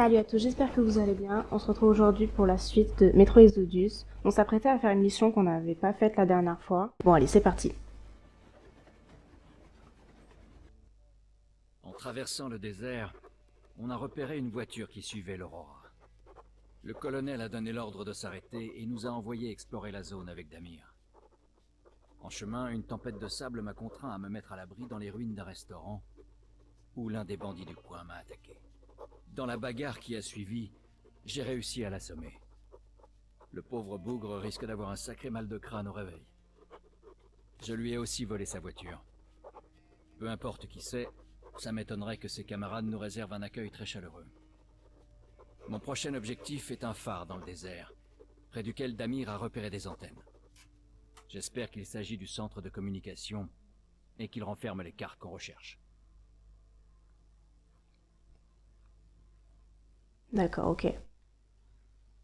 Salut à tous, j'espère que vous allez bien. On se retrouve aujourd'hui pour la suite de Metro Exodus. On s'apprêtait à faire une mission qu'on n'avait pas faite la dernière fois. Bon allez, c'est parti. En traversant le désert, on a repéré une voiture qui suivait l'Aurora. Le colonel a donné l'ordre de s'arrêter et nous a envoyé explorer la zone avec Damir. En chemin, une tempête de sable m'a contraint à me mettre à l'abri dans les ruines d'un restaurant où l'un des bandits du coin m'a attaqué. Dans la bagarre qui a suivi, j'ai réussi à l'assommer. Le pauvre bougre risque d'avoir un sacré mal de crâne au réveil. Je lui ai aussi volé sa voiture. Peu importe qui c'est, ça m'étonnerait que ses camarades nous réservent un accueil très chaleureux. Mon prochain objectif est un phare dans le désert, près duquel Damir a repéré des antennes. J'espère qu'il s'agit du centre de communication et qu'il renferme les cartes qu'on recherche. D'accord, ok.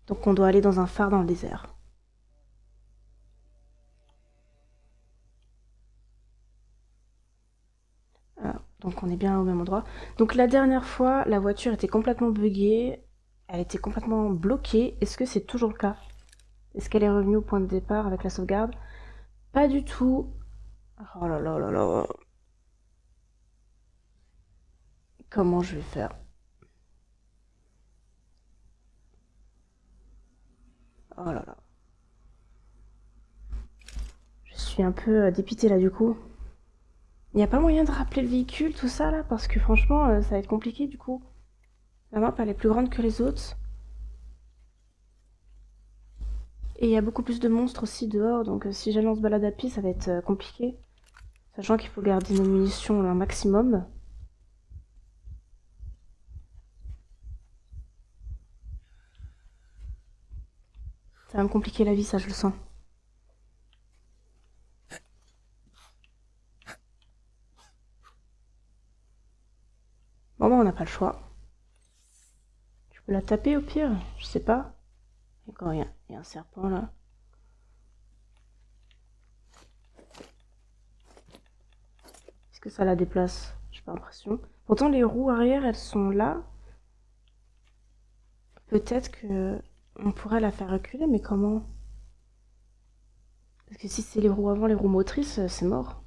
Donc on doit aller dans un phare dans le désert. Alors, donc on est bien au même endroit. Donc la dernière fois, la voiture était complètement buggée. Elle était complètement bloquée. Est-ce que c'est toujours le cas? Est-ce qu'elle est revenue au point de départ avec la sauvegarde? Pas du tout. Oh là là là là. Comment je vais faire? Oh là là. Je suis un peu dépitée là du coup. Il n'y a pas moyen de rappeler le véhicule, tout ça là? Parce que franchement, ça va être compliqué du coup. La map elle est plus grande que les autres. Et il y a beaucoup plus de monstres aussi dehors, donc si jamais on se balade à pied, ça va être compliqué. Sachant qu'il faut garder nos munitions un maximum. Ça va me compliquer la vie, ça je le sens. Bon bah on n'a pas le choix. Je peux la taper au pire? Je sais pas. Encore rien. Il y a un serpent là. Est-ce que ça la déplace? J'ai pas l'impression. Pourtant les roues arrière elles sont là. Peut-être que on pourrait la faire reculer, mais comment? Parce que si c'est les roues avant, les roues motrices, c'est mort.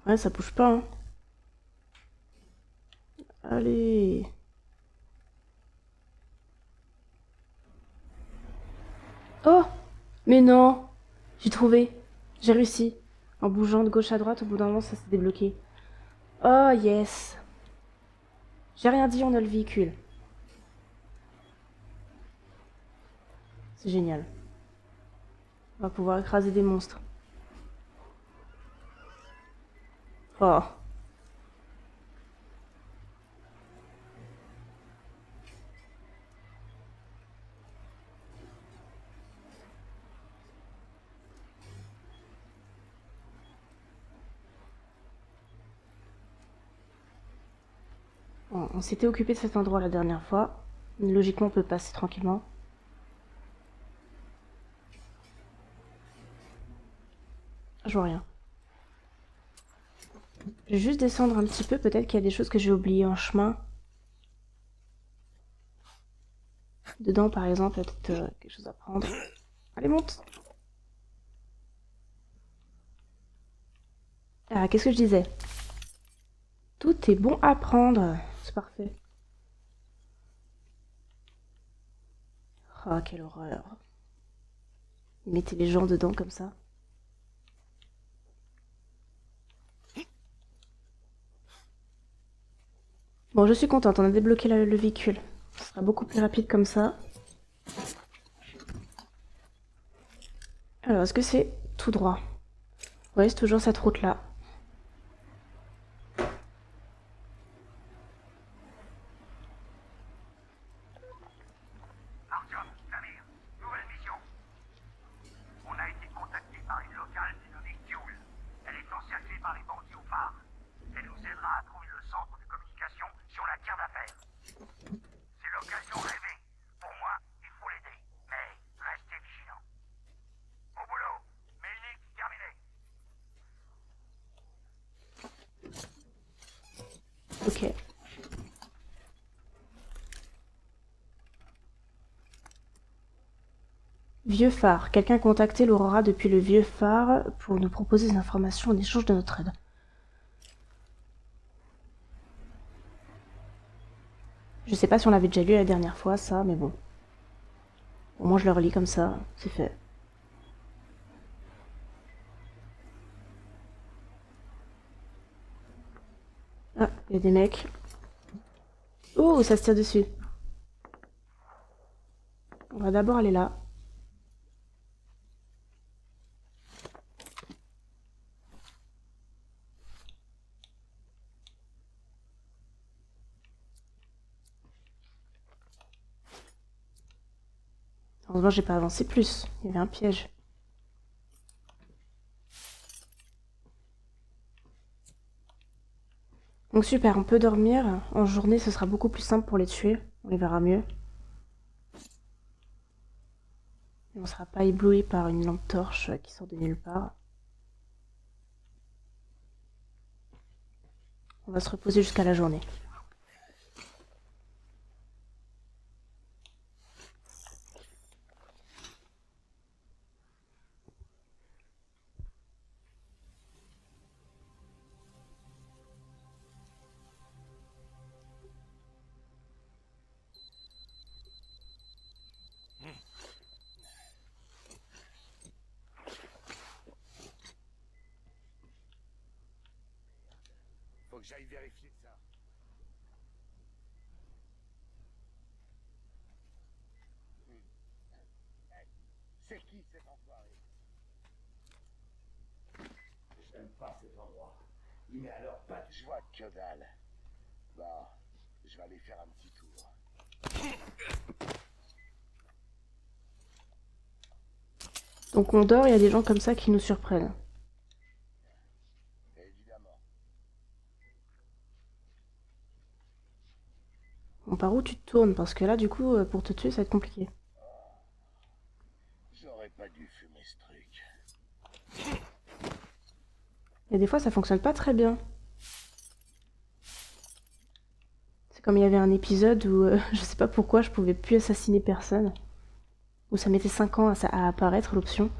Ouais, ça bouge pas, hein. Allez. Oh! Mais non! J'ai trouvé. J'ai réussi. En bougeant de gauche à droite, au bout d'un moment, ça s'est débloqué. Oh, yes! J'ai rien dit, on a le véhicule. C'est génial. On va pouvoir écraser des monstres. Oh. Bon, on s'était occupé de cet endroit la dernière fois. Logiquement, on peut passer tranquillement. Je vois rien. Je vais juste descendre un petit peu, peut-être qu'il y a des choses que j'ai oubliées en chemin. Dedans, par exemple, il y a peut-être quelque chose à prendre. Allez, monte! Ah, qu'est-ce que je disais? Tout est bon à prendre. C'est parfait. Oh, quelle horreur. Ils mettaient les gens dedans comme ça. Bon, je suis contente, on a débloqué le véhicule. Ce sera beaucoup plus rapide comme ça. Alors, est-ce que c'est tout droit? Oui, c'est toujours cette route-là. Artyom, Damir, nouvelle mission. On a été contacté par une locale dénommée Joule. Elle est encerclée par les bandits au phare. Elle nous aidera à trouver le centre de communication Ok. Vieux phare. Quelqu'un a contacté l'Aurora depuis le vieux phare pour nous proposer des informations en échange de notre aide. Je sais pas si on l'avait déjà lu la dernière fois, ça, mais bon. Au moins je le relis comme ça, c'est fait. Ah, il y a des mecs. Oh, ça se tire dessus. On va d'abord aller là. Heureusement, j'ai pas avancé plus. Il y avait un piège. Donc super, on peut dormir. En journée, ce sera beaucoup plus simple pour les tuer. On les verra mieux. Et on sera pas ébloui par une lampe torche qui sort de nulle part. On va se reposer jusqu'à la journée. Faut que j'aille vérifier ça. Hey, c'est qui cet enfoiré? J'aime pas cet endroit. Il met alors pas de... Je vois que dalle. Bon, je vais aller faire un petit tour. Donc on dort, il y a des gens comme ça qui nous surprennent. Évidemment. Bon, par où tu te tournes? Parce que là, du coup, pour te tuer, ça va être compliqué. J'aurais pas dû fumer ce truc. Et des fois, ça fonctionne pas très bien. C'est comme il y avait un épisode où, je sais pas pourquoi, je pouvais plus assassiner personne. Où ça mettait 5 ans à apparaître, l'option.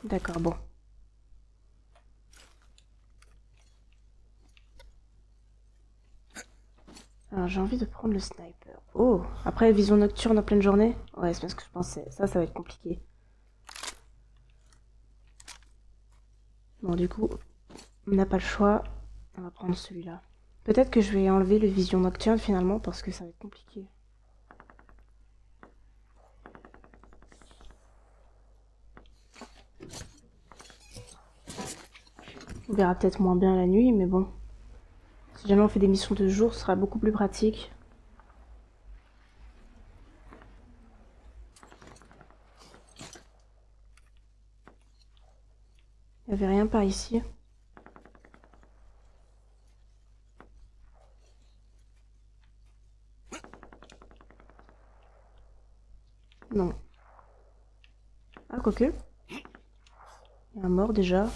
D'accord, bon. Alors j'ai envie de prendre le sniper. Oh, après vision nocturne en pleine journée? Ouais, c'est bien ce que je pensais. Ça va être compliqué. Bon, du coup, on n'a pas le choix. On va prendre celui-là. Peut-être que je vais enlever le vision nocturne finalement parce que ça va être compliqué. On verra peut-être moins bien la nuit, mais bon. Si jamais on fait des missions de jour, ce sera beaucoup plus pratique. Il n'y avait rien par ici. Non. Ah, quoique. Il y a un mort déjà.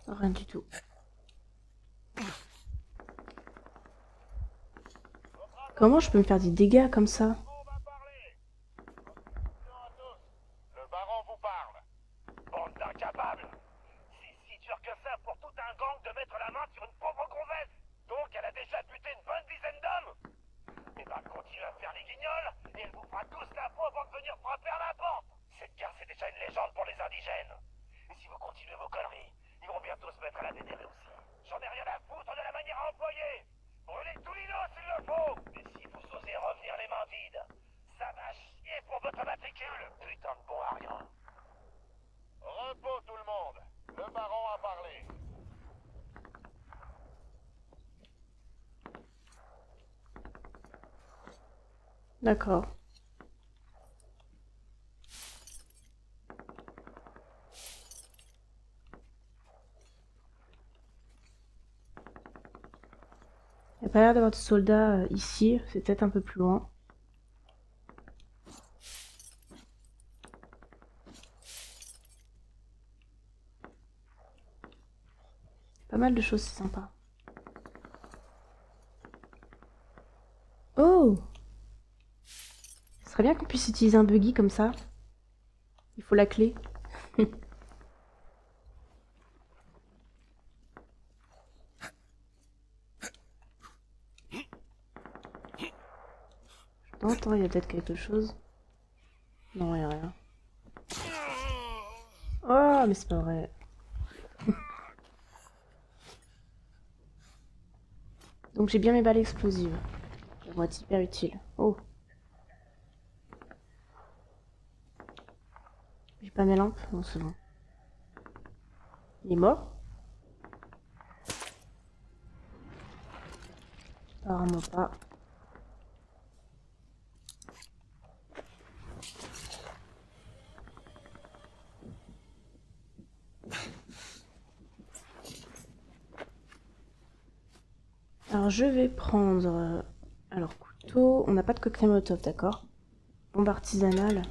Rien du tout. Comment je peux me faire des dégâts comme ça? On va parler. Bonjour à tous. Le baron vous parle. Bande d'incapables. Si dur que ça pour tout un gang de mettre la main sur une pauvre gonzesse. Donc elle a déjà buté une bonne dizaine d'hommes. Eh ben continuez à faire les guignols et elle vous fera tous la peau avant de venir frapper à la porte. Cette guerre c'est déjà une légende pour les indigènes. Et si vous continuez vos conneries, ils vont bientôt se mettre à la déterrer aussi. J'en ai rien à foutre de la manière à employer. Brûlez tout l'îlot s'il le faut. Et si vous osez revenir les mains vides, ça va chier pour votre matricule, putain de bon à rien. Repos tout le monde. Le baron a parlé. D'accord. Il n'y a pas l'air d'avoir de soldats ici, c'est peut-être un peu plus loin. mal de choses, c'est sympa. Oh! Ce serait bien qu'on puisse utiliser un buggy comme ça. Il faut la clé. Attends, il y a peut-être quelque chose. Non, il n'y a rien. Oh, mais c'est pas vrai. Donc j'ai bien mes balles explosives. Elles vont être hyper utiles. Oh. J'ai pas mes lampes? Non, c'est bon. Il est mort? Apparemment pas. Alors je vais prendre... alors couteau, on n'a pas de cocktail Molotov, d'accord. Bombe artisanale.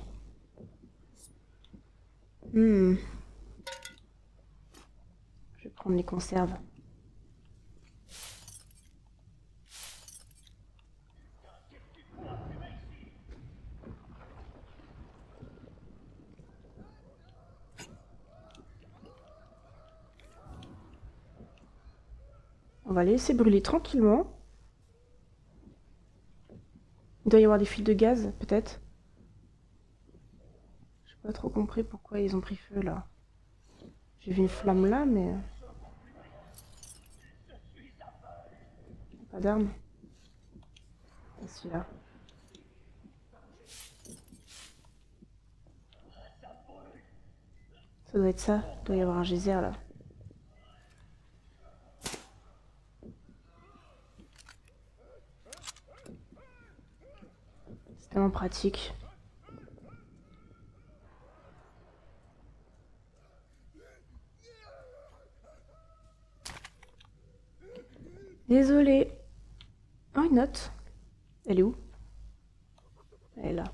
Je vais prendre les conserves. On va les laisser brûler tranquillement. Il doit y avoir des fuites de gaz, peut-être. J'ai pas trop compris pourquoi ils ont pris feu, là. J'ai vu une flamme là, mais... pas d'arme. Et celui-là. Ça doit être ça. Il doit y avoir un geyser, là. C'est tellement pratique. Désolée. Oh, une note. Elle est où? Elle est là.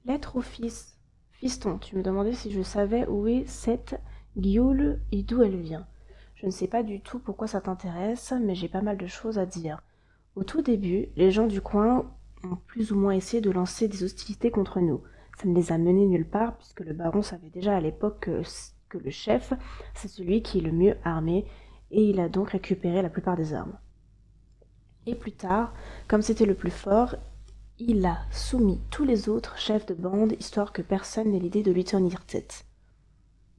Lettre au fils. Fiston, tu me demandais si je savais où est cette Guioule et d'où elle vient. Je ne sais pas du tout pourquoi ça t'intéresse, mais j'ai pas mal de choses à dire. Au tout début, les gens du coin ont plus ou moins essayé de lancer des hostilités contre nous. Ça ne les a menés nulle part, puisque le baron savait déjà à l'époque que le chef, c'est celui qui est le mieux armé, et il a donc récupéré la plupart des armes. Et plus tard, comme c'était le plus fort, il a soumis tous les autres chefs de bande, histoire que personne n'ait l'idée de lui tenir tête.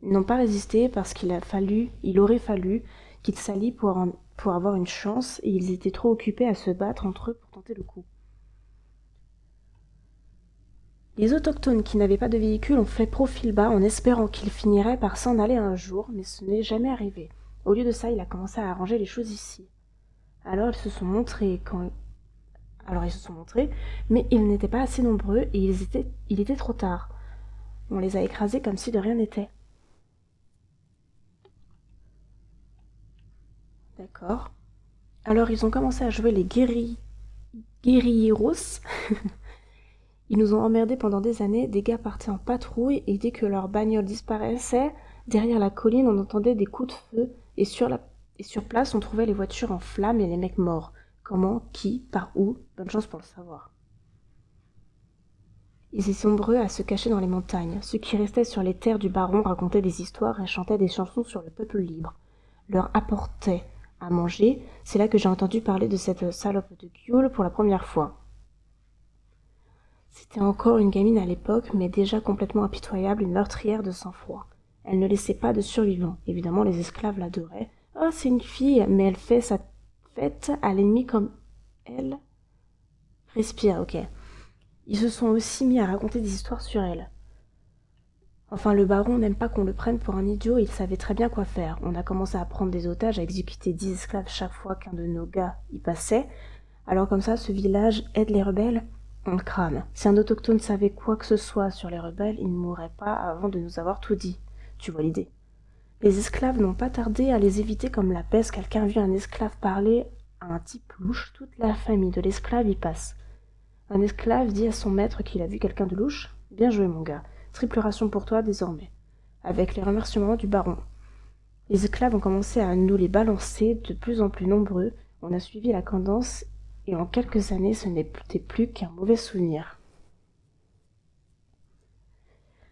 Ils n'ont pas résisté parce il aurait fallu qu'ils s'allient pour avoir une chance, et ils étaient trop occupés à se battre entre eux pour tenter le coup. Les autochtones qui n'avaient pas de véhicule ont fait profil bas en espérant qu'ils finiraient par s'en aller un jour, mais ce n'est jamais arrivé. Au lieu de ça, il a commencé à arranger les choses ici. Alors ils se sont montrés, mais ils n'étaient pas assez nombreux et il était trop tard. On les a écrasés comme si de rien n'était. D'accord. Alors ils ont commencé à jouer les guérilleros. Ils nous ont emmerdés pendant des années, des gars partaient en patrouille et dès que leur bagnole disparaissait, derrière la colline on entendait des coups de feu et sur place on trouvait les voitures en flammes et les mecs morts. Comment, qui, par où, bonne chance pour le savoir. Ils étaient nombreux à se cacher dans les montagnes. Ceux qui restaient sur les terres du baron racontaient des histoires et chantaient des chansons sur le peuple libre. Leur apportaient à manger. C'est là que j'ai entendu parler de cette salope de Guioule pour la première fois. C'était encore une gamine à l'époque, mais déjà complètement impitoyable, une meurtrière de sang-froid. Elle ne laissait pas de survivants. Évidemment, les esclaves l'adoraient. « Oh, c'est une fille, mais elle fait sa fête à l'ennemi comme elle. » Respire, ok. Ils se sont aussi mis à raconter des histoires sur elle. Enfin, le baron n'aime pas qu'on le prenne pour un idiot, il savait très bien quoi faire. On a commencé à prendre des otages, à exécuter 10 esclaves chaque fois qu'un de nos gars y passait. Alors comme ça, ce village aide les rebelles, on le crame. Si un autochtone savait quoi que ce soit sur les rebelles, il ne mourrait pas avant de nous avoir tout dit. Tu vois l'idée. Les esclaves n'ont pas tardé à les éviter comme la peste. Quelqu'un vit un esclave parler à un type louche, toute la famille de l'esclave y passe. Un esclave dit à son maître qu'il a vu quelqu'un de louche. Bien joué, mon gars. Triple ration pour toi, désormais. Avec les remerciements du baron. Les esclaves ont commencé à nous les balancer de plus en plus nombreux. On a suivi la cadence et en quelques années, ce n'était plus qu'un mauvais souvenir.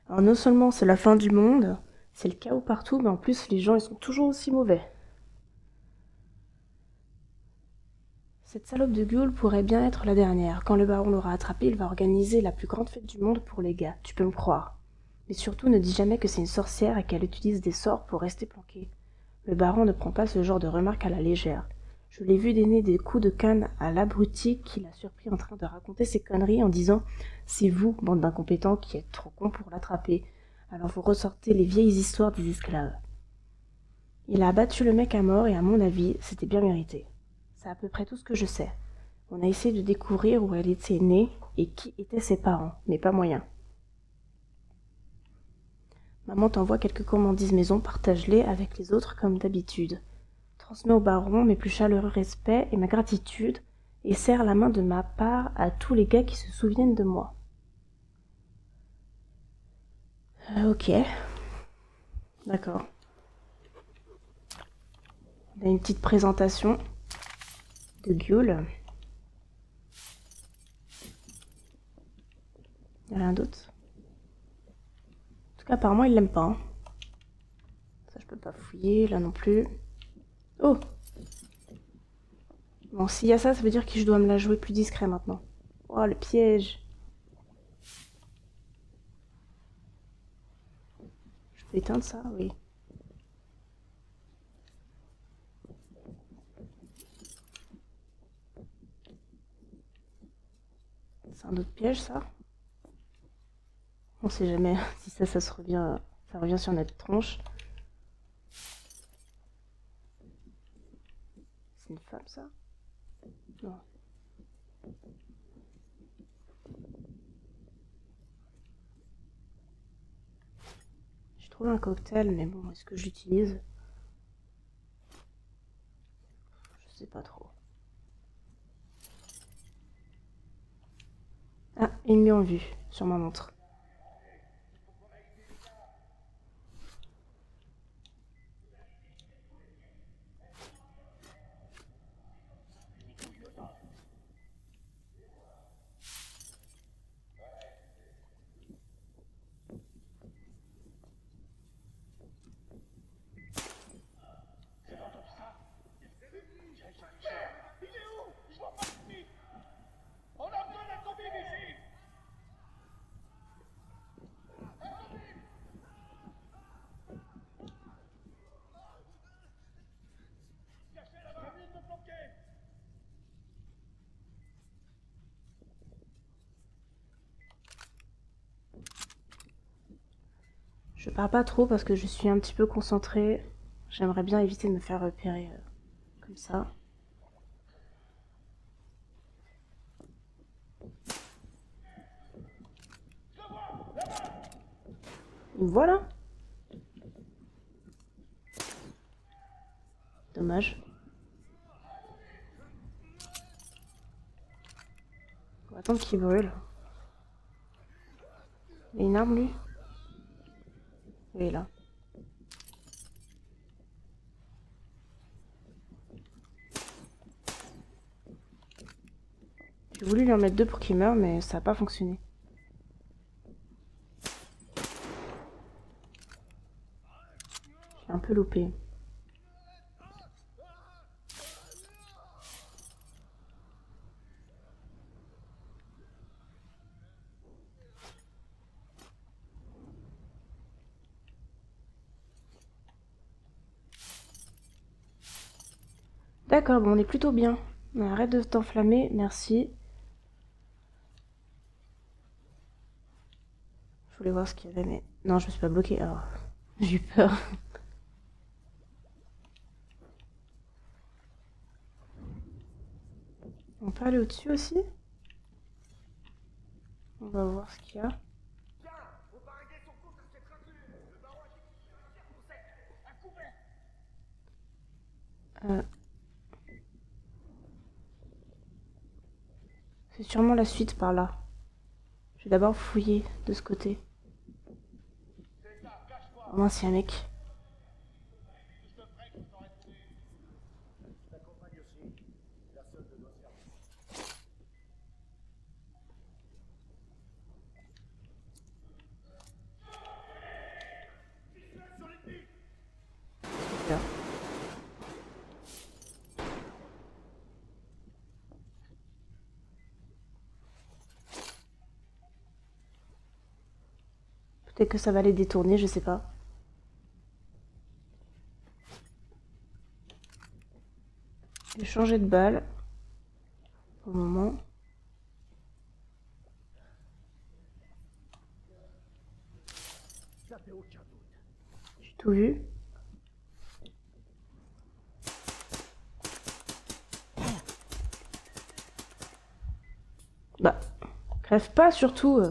Alors non seulement c'est la fin du monde, c'est le chaos partout, mais en plus les gens ils sont toujours aussi mauvais. Cette salope de Ghoul pourrait bien être la dernière. Quand le baron l'aura attrapée, il va organiser la plus grande fête du monde pour les gars, tu peux me croire. Mais surtout, ne dis jamais que c'est une sorcière et qu'elle utilise des sorts pour rester planquée. Le baron ne prend pas ce genre de remarques à la légère. Je l'ai vu donner des coups de canne à l'abruti qui l'a surpris en train de raconter ses conneries en disant « C'est vous, bande d'incompétents, qui êtes trop cons pour l'attraper. Alors vous ressortez les vieilles histoires des esclaves. » Il a abattu le mec à mort et à mon avis, c'était bien mérité. C'est à peu près tout ce que je sais. On a essayé de découvrir où elle était née et qui étaient ses parents, mais pas moyen. Maman t'envoie quelques commandises maison, partage-les avec les autres comme d'habitude. Transmets au baron mes plus chaleureux respects et ma gratitude et serre la main de ma part à tous les gars qui se souviennent de moi. Ok. D'accord. On a une petite présentation de Ghoul. Il n'y a rien d'autre. En tout cas, apparemment, il l'aime pas. Hein. Ça, je peux pas fouiller, là non plus. Oh! Bon, s'il y a ça, ça veut dire que je dois me la jouer plus discret maintenant. Oh, le piège! Je peux éteindre ça? Oui. C'est un autre piège, ça? On sait jamais si ça revient sur notre tronche. C'est une femme, ça? Non. J'ai trouvé un cocktail, mais bon, est-ce que j'utilise? Je sais pas trop. Ah, ennemi en vue, sur ma montre. Je parle pas trop parce que je suis un petit peu concentrée. J'aimerais bien éviter de me faire repérer comme ça. Voilà. Dommage. On va attendre qu'il brûle. Il y a une arme, lui? Oui, là. J'ai voulu lui en mettre 2 pour qu'il meure, mais ça n'a pas fonctionné. J'ai un peu loupé. D'accord, bon, on est plutôt bien. Arrête de t'enflammer, merci. Je voulais voir ce qu'il y avait, mais... Non, je me suis pas bloquée, alors... J'ai eu peur. On peut aller au-dessus aussi? On va voir ce qu'il y a. C'est sûrement la suite par là. Je vais d'abord fouiller de ce côté. Au moins, c'est un mec. Peut-être que ça va les détourner, je sais pas. J'ai changé de balle. Pour le moment. J'ai tout vu. Bah, crève pas surtout.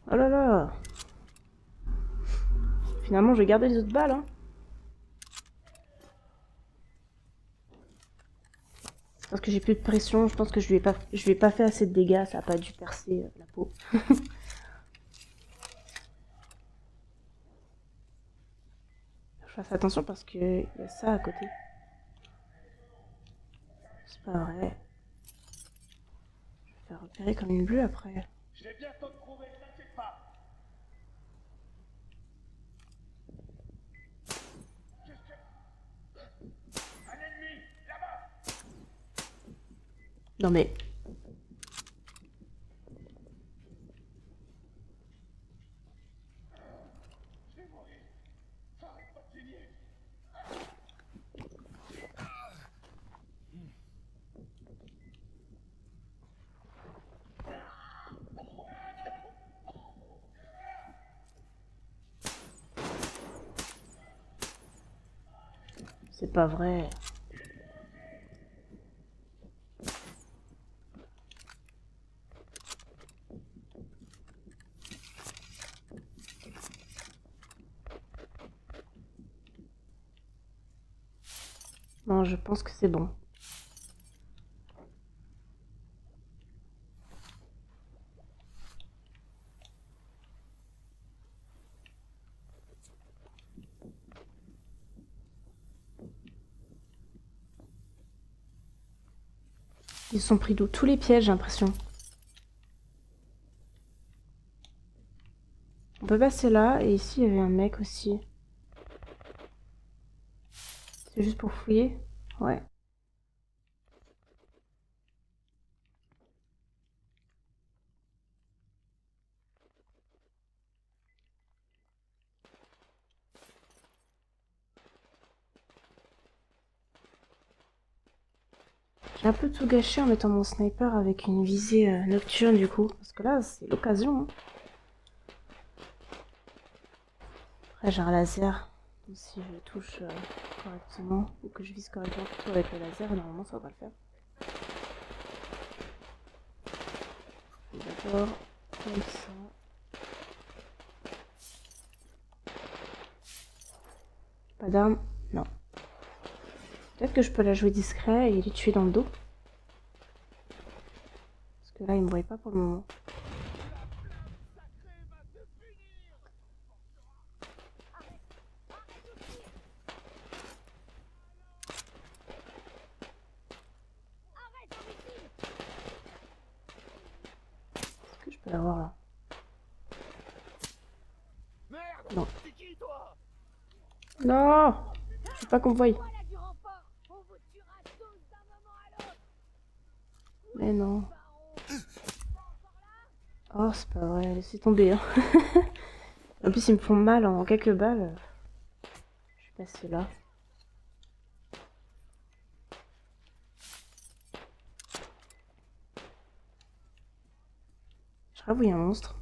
Oh là là. Finalement, je vais garder les autres balles, hein. Parce que j'ai plus de pression, je pense que je lui ai pas fait assez de dégâts, ça a pas dû percer la peau. Je fasse attention parce que y a ça à côté. C'est pas vrai. Je vais me faire repérer comme une bleue après. J'ai bientôt trouvé, t'inquiète pas. Un ennemi, là-bas. Non mais... Je vais mourir. Arrête pas de saigner. C'est pas vrai. Non, je pense que c'est bon. Ils sont pris d'où? Tous les pièges, j'ai l'impression. On peut passer là, et ici il y avait un mec aussi. C'est juste pour fouiller? Ouais. J'ai un peu tout gâché en mettant mon sniper avec une visée nocturne du coup. Parce que là, c'est l'occasion. Hein. Après, j'ai un laser. Donc, si je touche correctement, ou que je vise correctement plutôt avec le laser, normalement ça va le faire. D'abord, comme ça. Pas d'arme? Non. Peut-être que je peux la jouer discret et les tuer dans le dos. Parce que là, ils me voient pas pour le moment. Est-ce que je peux l'avoir là? Merde. Non. C'est qui, toi? Non! Je veux pas qu'on me voie. Mais non. Oh, c'est pas vrai, laissez tomber. Hein. En plus, ils me font mal en quelques balles. Je suis passée là. Je crois qu'il y a un monstre.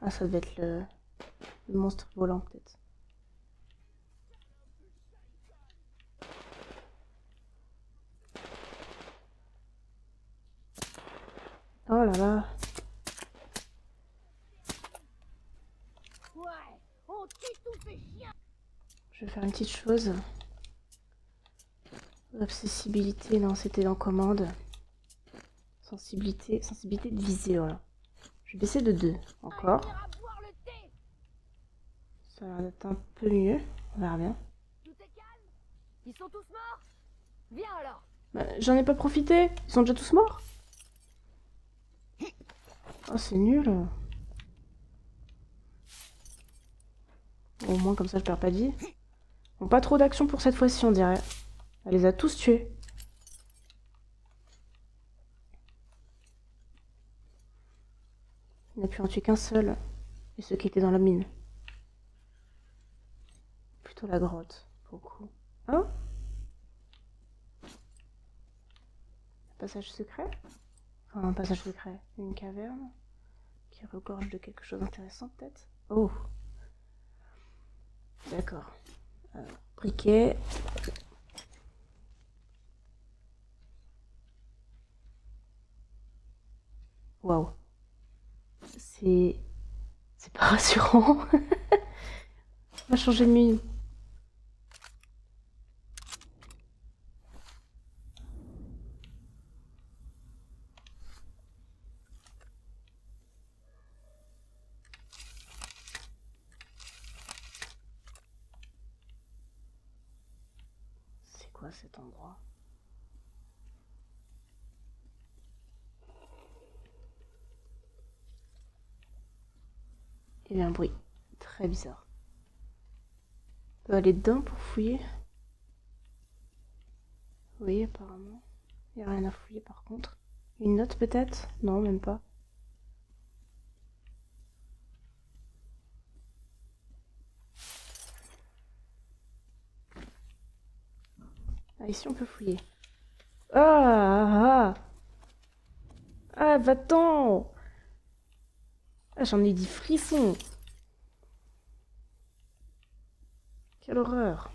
Ah, ça devait être le monstre volant, peut-être. Oh là là. Je vais faire une petite chose. Accessibilité, non, c'était dans commande. Sensibilité de visée, voilà. Je vais baisser de 2, encore. Ça a l'air d'être un peu mieux. On verra bien. Tout est calme? Ils sont tous morts? Viens alors! Bah, j'en ai pas profité. Ils sont déjà tous morts. Oh, c'est nul. Au moins, comme ça, je perds pas de vie. Bon, pas trop d'action pour cette fois-ci, on dirait. Elle les a tous tués. Il n'a pu en tuer qu'un seul, et ceux qui étaient dans la mine. Plutôt la grotte, pour le coup. Oh, un passage secret? Enfin, un passage secret. Une caverne qui regorge de quelque chose d'intéressant, peut-être? Oh, d'accord. Briquet. Waouh. C'est pas rassurant. On va changer de mine. C'est quoi cet endroit? Il y a un bruit très bizarre. On peut aller dedans pour fouiller? Oui, apparemment. Il n'y a rien à fouiller par contre. Une note peut-être? Non, même pas. Ah, ici on peut fouiller. Ah, va-t'en! Ah, j'en ai des frissons. Quelle horreur.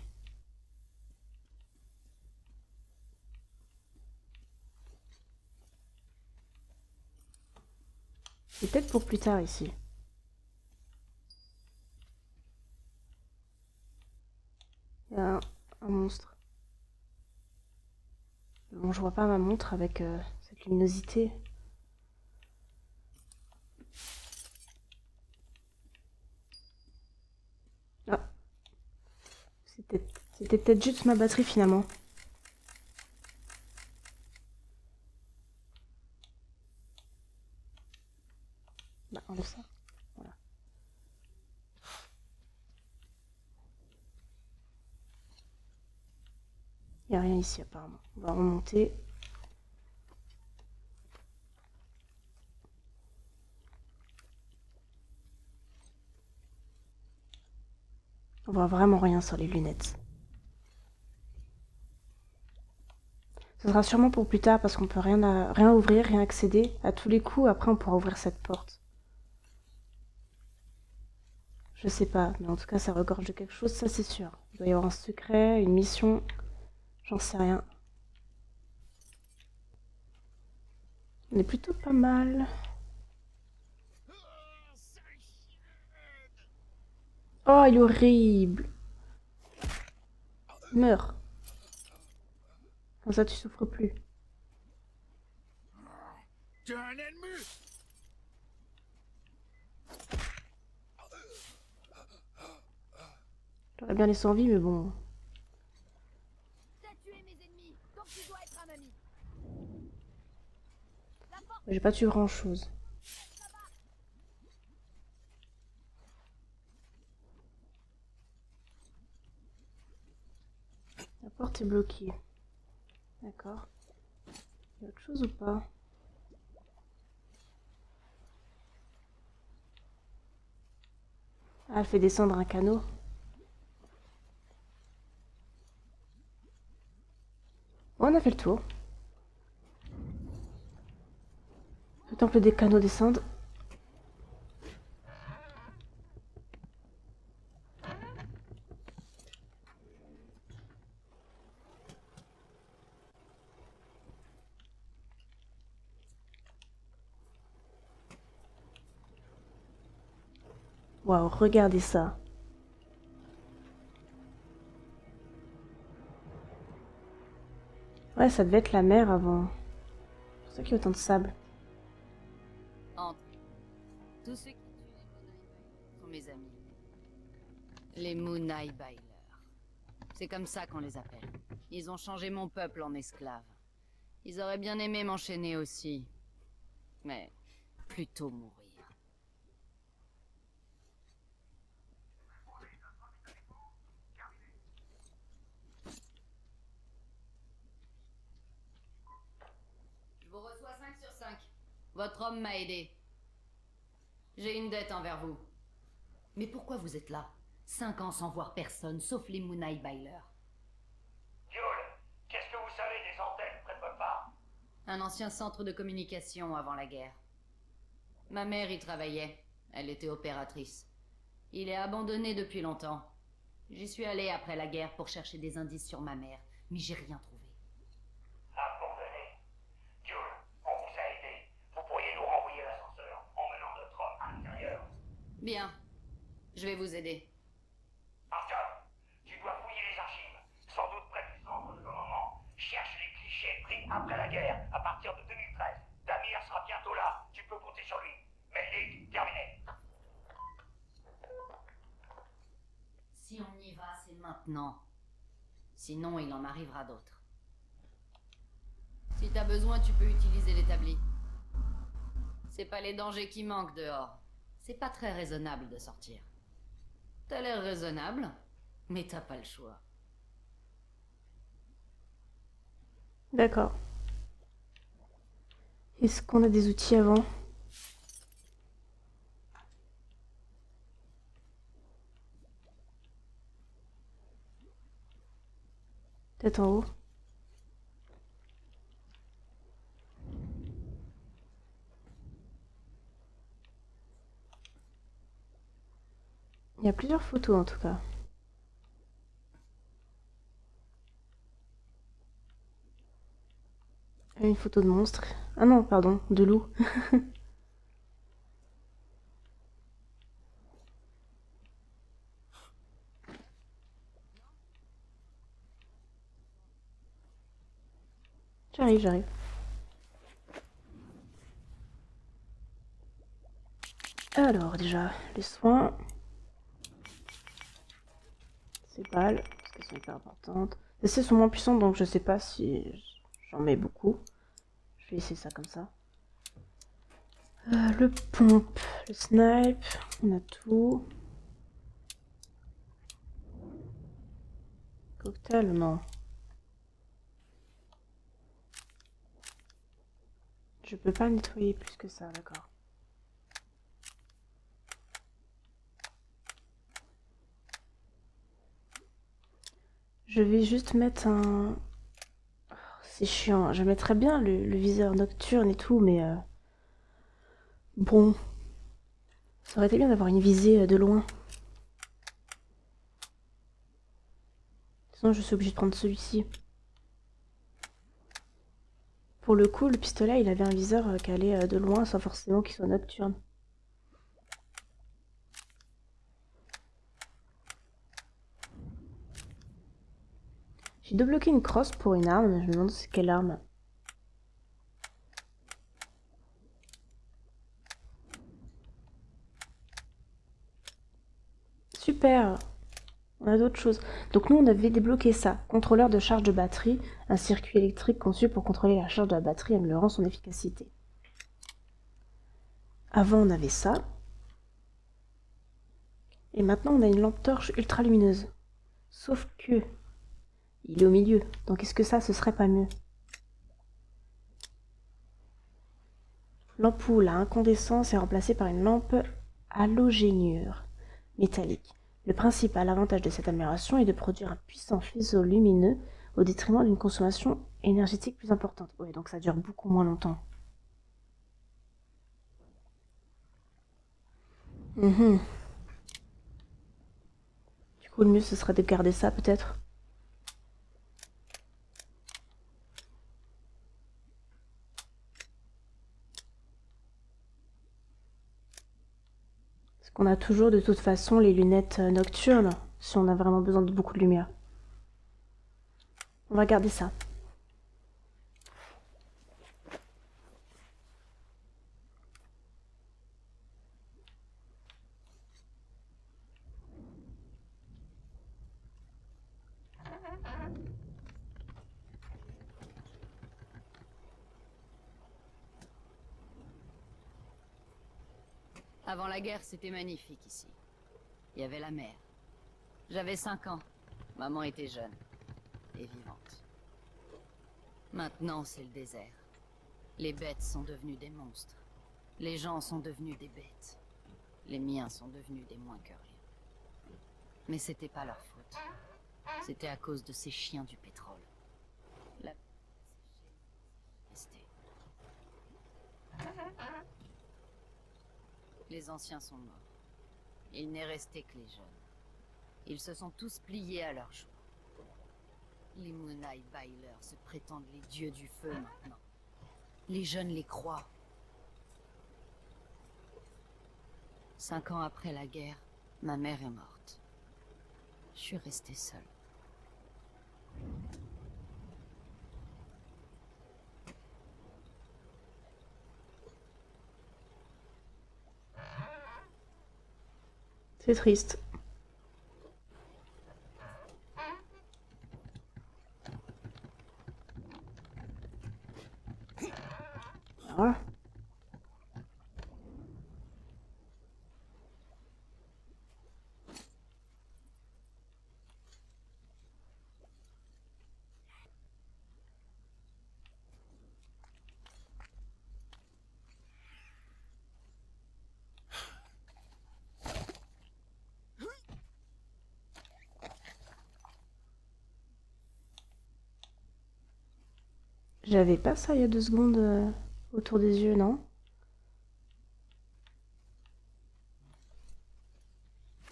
C'est peut-être pour plus tard ici. Il y a un monstre. Bon, je vois pas ma montre avec cette luminosité. Ah, c'était peut-être juste ma batterie finalement. Bah, enlève ça. Voilà. Il n'y a rien ici apparemment. On va remonter. On voit vraiment rien sur les lunettes. Ce sera sûrement pour plus tard parce qu'on peut rien ouvrir, rien accéder. À tous les coups, après on pourra ouvrir cette porte. Je sais pas, mais en tout cas ça regorge de quelque chose, ça c'est sûr. Il doit y avoir un secret, une mission, j'en sais rien. On est plutôt pas mal. Oh, il est horrible. Meurs. Comme ça tu souffres plus. Tu as un ennemi! J'aurais bien laissé en vie, mais bon. T'as tué mes ennemis, donc tu dois être un ami. La porte J'ai pas tué grand chose. La porte est bloquée. D'accord. Il y a autre chose ou pas? Ah, elle fait descendre un canot. Bon, on a fait le tour. Le temps que des canaux descendent. Waouh, regardez ça. Ouais, ça devait être la mer avant. C'est pour ça qu'il y a autant de sable. entre. Tous ceux qui tuent les Moonai sont mes amis. Les Moonai Bailers. C'est comme ça qu'on les appelle. Ils ont changé mon peuple en esclaves. Ils auraient bien aimé m'enchaîner aussi. Mais plutôt mourir. Je vous reçois 5 sur 5. Votre homme m'a aidé. J'ai une dette envers vous. Mais pourquoi vous êtes là? 5 ans sans voir personne, sauf les Moonai Byler. Yule, qu'est-ce que vous savez des antennes près de votre part? Un ancien centre de communication avant la guerre. Ma mère y travaillait. Elle était opératrice. Il est abandonné depuis longtemps. J'y suis allé après la guerre pour chercher des indices sur ma mère, mais j'ai rien trouvé. Abandonné. Yule, on vous a aidé. Vous pourriez nous renvoyer l'ascenseur en menant notre homme à l'intérieur. Bien. Je vais vous aider. Arthur, tu dois fouiller les archives, sans doute près du centre de commandement. Cherche les clichés pris après la guerre, à partir de 2013. Damir sera bientôt là, tu peux compter sur lui. Meldik, terminé. Si on y va, c'est maintenant. Sinon, il en arrivera d'autres. Si t'as besoin, tu peux utiliser l'établi. C'est pas les dangers qui manquent dehors. C'est pas très raisonnable de sortir. T'as l'air raisonnable, mais t'as pas le choix. D'accord. Est-ce qu'on a des outils avant? Peut-être en haut. Il y a plusieurs photos en tout cas. Une photo de monstre. Ah non, pardon, de loup. J'arrive. Alors déjà, les soins. Ces balles, parce qu'elles sont hyper importantes. Les C sont moins puissantes, donc je sais pas si j'en mets beaucoup. Je vais essayer ça comme ça. Le pompe, le snipe, on a tout. Cocktail, non. Je peux pas nettoyer plus que ça, d'accord. Je vais juste mettre un... Oh, c'est chiant, je mettrais bien le viseur nocturne et tout, mais... Bon... Ça aurait été bien d'avoir une visée de loin. Sinon je suis obligée de prendre celui-ci. Pour le coup, le pistolet, il avait un viseur qui allait de loin sans forcément qu'il soit nocturne. J'ai débloqué une crosse pour une arme, je me demande c'est quelle arme. Super! On a d'autres choses. Donc nous, on avait débloqué ça. Contrôleur de charge de batterie, un circuit électrique conçu pour contrôler la charge de la batterie, améliorant son efficacité. Avant, on avait ça. Et maintenant, on a une lampe torche ultra lumineuse. Sauf que... il est au milieu. Donc est-ce que ça, ce serait pas mieux? L'ampoule à incandescence est remplacée par une lampe halogénure métallique. Le principal avantage de cette amélioration est de produire un puissant faisceau lumineux au détriment d'une consommation énergétique plus importante. Oui, donc ça dure beaucoup moins longtemps. Du coup, le mieux, ce serait de garder ça, peut-être. Parce qu'on a toujours, de toute façon, les lunettes nocturnes, si on a vraiment besoin de beaucoup de lumière. On va garder ça. Avant la guerre, c'était magnifique ici. Il y avait la mer. J'avais 5 ans. Maman était jeune et vivante. Maintenant, c'est le désert. Les bêtes sont devenues des monstres. Les gens sont devenus des bêtes. Les miens sont devenus des moins que rien. Mais c'était pas leur faute. C'était à cause de ces chiens du pétrole. La... Les anciens sont morts. Il n'est resté que les jeunes. Ils se sont tous pliés à leur choix. Les Munai Bailers se prétendent les dieux du feu maintenant. Les jeunes les croient. 5 ans après la guerre, ma mère est morte. Je suis restée seule. C'est triste. Voilà. J'avais pas ça il y a 2 secondes autour des yeux, non?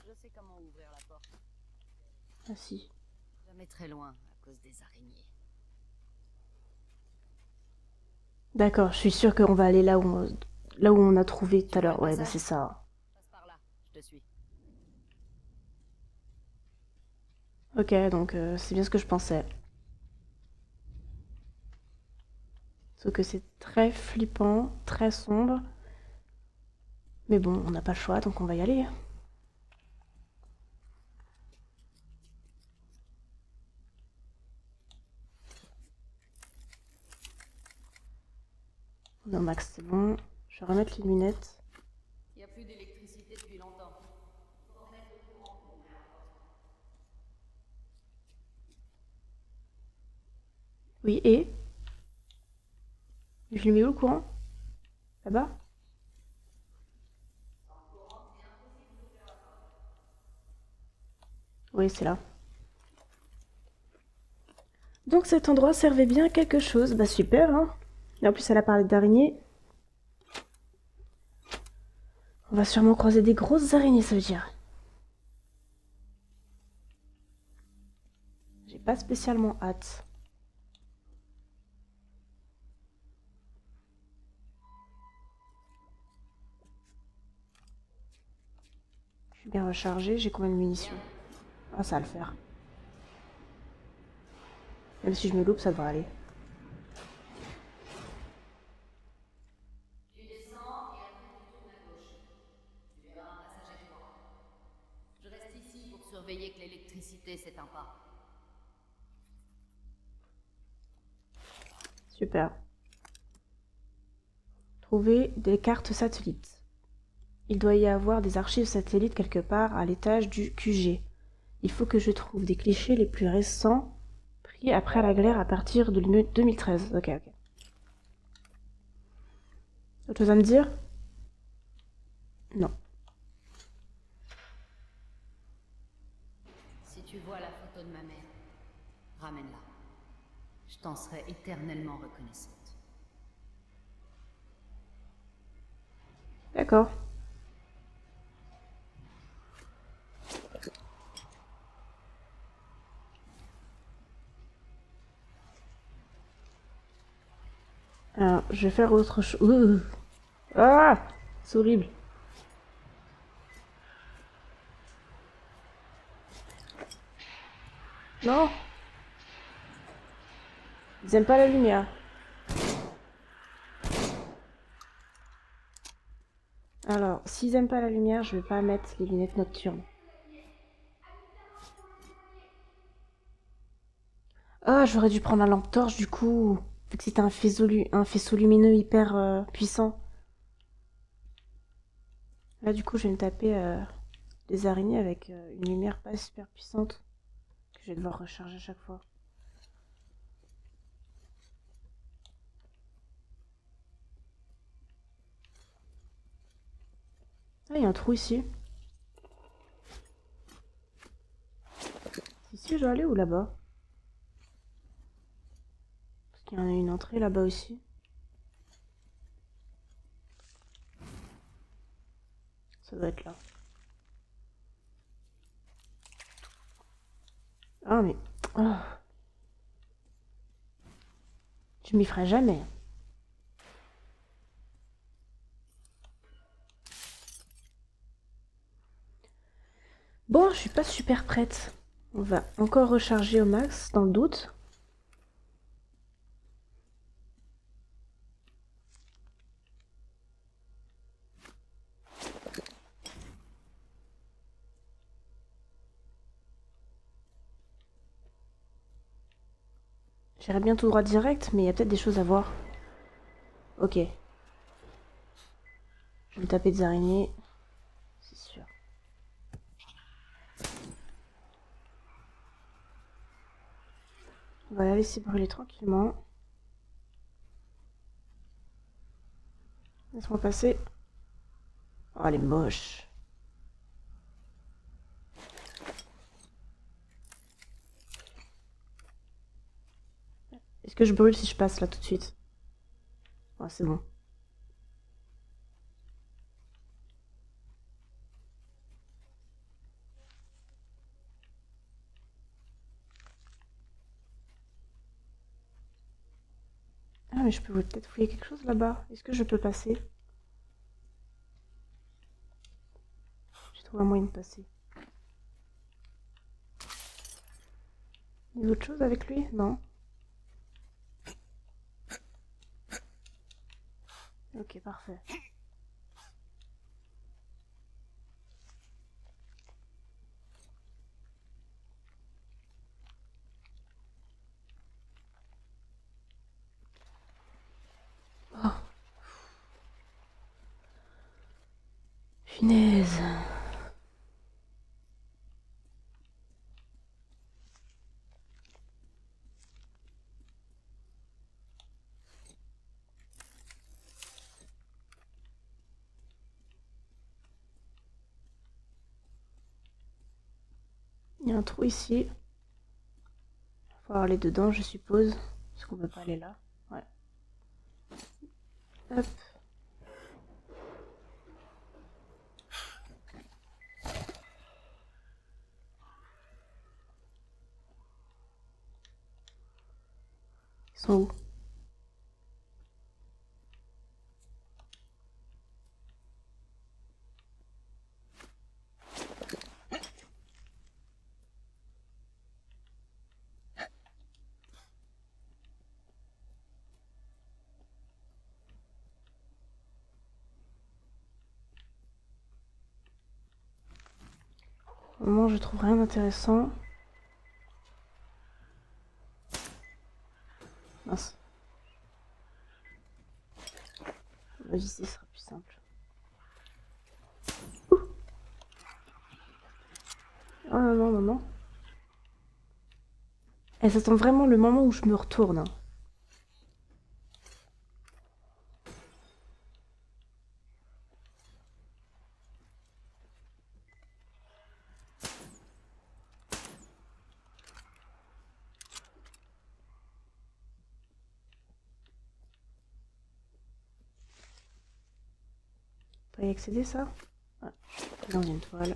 Je sais comment ouvrir la porte. Ah si. Jamais très loin à cause des araignées. D'accord, je suis sûre qu'on va aller là où on a trouvé tout à l'heure. Ouais, bah c'est ça. Passe par là, je te suis. Ok, donc c'est bien ce que je pensais. Sauf que c'est très flippant, très sombre. Mais bon, on n'a pas le choix, donc on va y aller. Non, Max, c'est bon. Je vais remettre les lunettes. Il n'y a plus d'électricité depuis longtemps. Oui, et je lui mets où le courant? Là-bas? Oui, c'est là. Donc cet endroit servait bien à quelque chose. Bah super, hein. Et en plus, elle a parlé d'araignées. On va sûrement croiser des grosses araignées, ça veut dire. J'ai pas spécialement hâte. Je suis bien rechargée, j'ai combien de munitions? Ah, ça va le faire. Même si je me loupe, ça devrait aller. Tu descends et après tu tournes à gauche. Tu verras un passage étroit. Je reste ici pour surveiller que l'électricité s'éteint pas. Super. Trouver des cartes satellites. Il doit y avoir des archives satellites quelque part à l'étage du QG. Il faut que je trouve des clichés les plus récents pris après la guerre à partir de 2013. Ok, ok. Autre chose à me dire? Non. Si tu vois la photo de ma mère, ramène-la. Je t'en serai éternellement reconnaissante. D'accord. Alors, je vais faire autre chose. Ah! C'est horrible. Non! Ils aiment pas la lumière. Alors, s'ils aiment pas la lumière, je vais pas mettre les lunettes nocturnes. Ah, j'aurais dû prendre la lampe torche du coup, vu que c'était un faisceau lumineux hyper puissant. Là, du coup, je vais me taper des araignées avec une lumière pas super puissante que je vais devoir recharger à chaque fois. Ah, il y a un trou ici. Ici, je dois aller ou là-bas? Parce qu'il y a une entrée là-bas aussi. Ça doit être là. Ah, mais... Oh. Je m'y ferai jamais. Bon, je suis pas super prête. On va encore recharger au max, dans le doute. J'irai bien tout droit direct, mais il y a peut-être des choses à voir. Ok. Je vais me taper des araignées. C'est sûr. On va la laisser brûler tranquillement. Laisse-moi passer. Oh, elle est moche. Est-ce que je brûle si je passe là tout de suite? Oh, c'est bon. Ah, mais je peux peut-être fouiller quelque chose là-bas. Est-ce que je peux passer? J'ai trouvé un moyen de passer. Il y a autre chose avec lui? Non. Ok, parfait. Oh, punaise. Il y a un trou ici. Faut aller dedans, je suppose. Parce qu'on peut pas aller là. Ouais. Hop. Ils sont où? Au moment, je trouve rien d'intéressant. Mince. Vas-y, ce sera plus simple. Ouh. Oh non, non, non, non. Elle s'attend vraiment le moment où je me retourne. Hein. Faut y accéder, ça? Ouais, je suis dans une toile.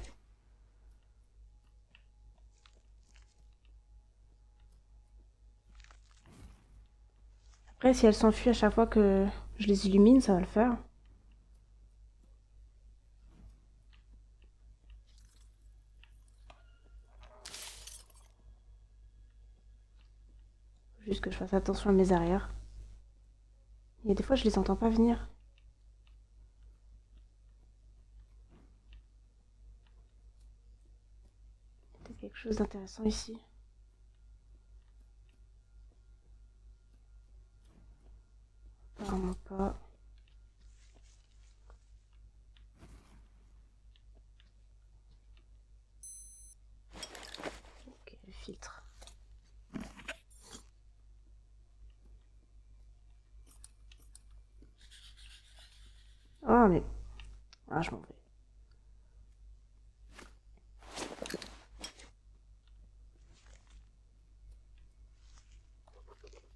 Après, si elle s'enfuit à chaque fois que je les illumine, ça va le faire. Faut juste que je fasse attention à mes arrières. Il y a des fois, je les entends pas venir. Peut-être quelque chose d'intéressant ici. Apparemment pas. Ok, le filtre. Ah, mais... Ah, je m'en vais.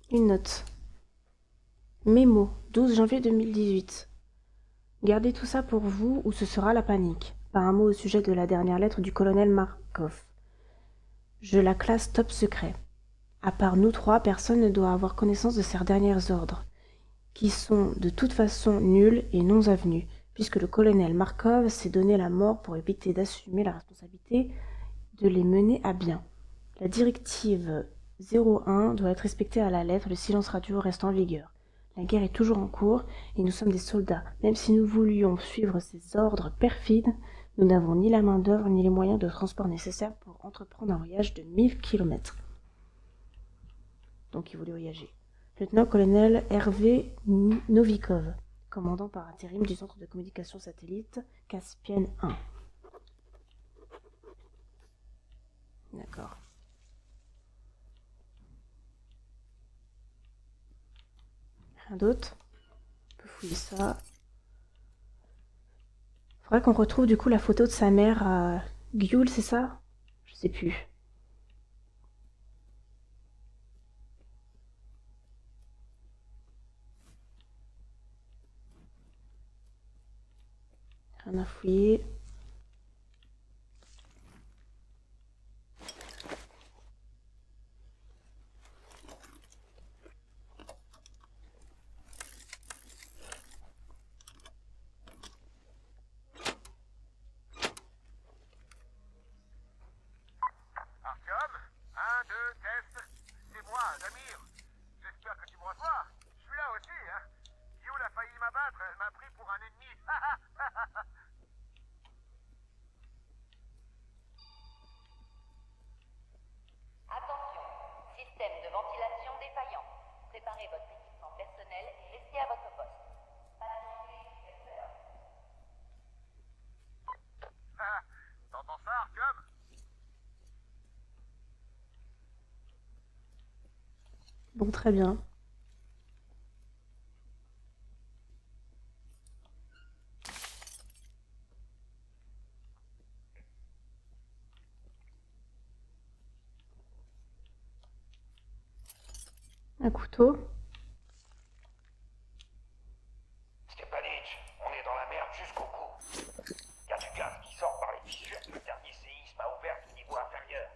Une note. Mémo, 12 janvier 2018. Gardez tout ça pour vous ou ce sera la panique. Pas un mot au sujet de la dernière lettre du colonel Markov. Je la classe top secret. À part nous trois, personne ne doit avoir connaissance de ces derniers ordres, qui sont de toute façon nuls et non avenus, puisque le colonel Markov s'est donné la mort pour éviter d'assumer la responsabilité de les mener à bien. La directive 01 doit être respectée à la lettre, le silence radio reste en vigueur. La guerre est toujours en cours et nous sommes des soldats. Même si nous voulions suivre ces ordres perfides, nous n'avons ni la main-d'œuvre ni les moyens de transport nécessaires pour entreprendre un voyage de 1000 km. Donc il voulait voyager. Lieutenant-colonel Hervé Novikov, commandant par intérim du centre de communication satellite Caspienne 1. D'accord. Rien d'autre. On peut fouiller ça. Faudrait qu'on retrouve du coup la photo de sa mère à Gyoul, c'est ça? Je sais plus. Rien à fouiller. Artyom, 1, 2, test. C'est moi, Damir. J'espère que tu me reçois. Je suis là aussi, hein. Yul a failli m'abattre, elle m'a pris pour un ennemi. Attention, système de ventilation défaillant. Préparez votre équipement personnel et restez à votre poste. T'entends ça, Artyom? Bon, très bien. Un couteau. Stepanich, on est dans la merde jusqu'au cou. Y a du gaz qui sort par les fissures que le dernier séisme a ouvert au niveau inférieur.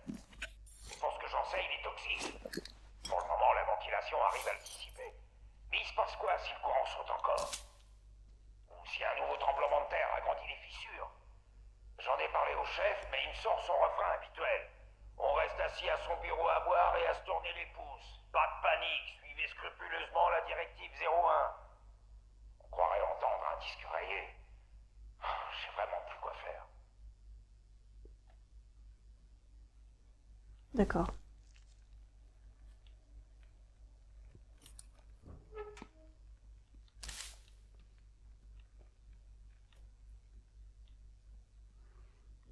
Pour ce que j'en sais, il est toxique. Pour le moment, la ventilation arrive à le dissiper. Mais il se passe quoi si le courant saute encore? Ou si un nouveau tremblement de terre agrandit les fissures? J'en ai parlé au chef, mais il me sort son refrain habituel. On reste assis à son bureau à boire et à se tourner les pouces. Pas de panique, suivez scrupuleusement la directive 01. On croirait entendre un disque rayé. Je sais vraiment plus quoi faire. D'accord.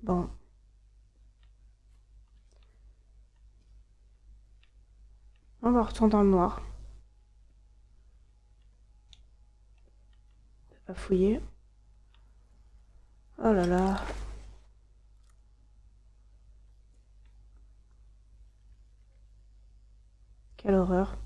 Bon. On va retourner dans le noir. On peut pas fouiller. Oh là là. Quelle horreur.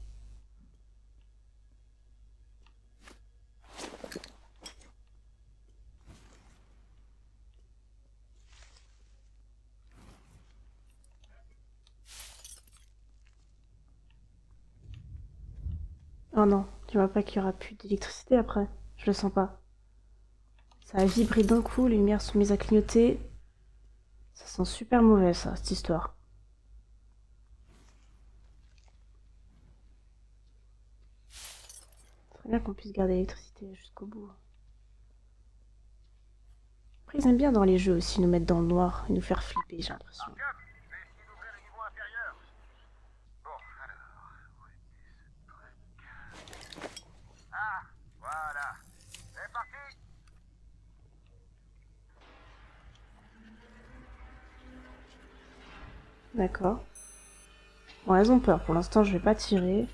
Oh non, tu vois pas qu'il y aura plus d'électricité après? Je le sens pas. Ça a vibré d'un coup, les lumières sont mises à clignoter. Ça sent super mauvais ça, cette histoire. Très bien qu'on puisse garder l'électricité jusqu'au bout. Après, ils aiment bien dans les jeux aussi nous mettre dans le noir et nous faire flipper, j'ai l'impression. Artyom, je vais essayer d'ouvrir le niveau inférieur. Bon, alors... Ah, voilà. C'est parti. D'accord. Bon, elles ont peur. Pour l'instant, je vais pas tirer.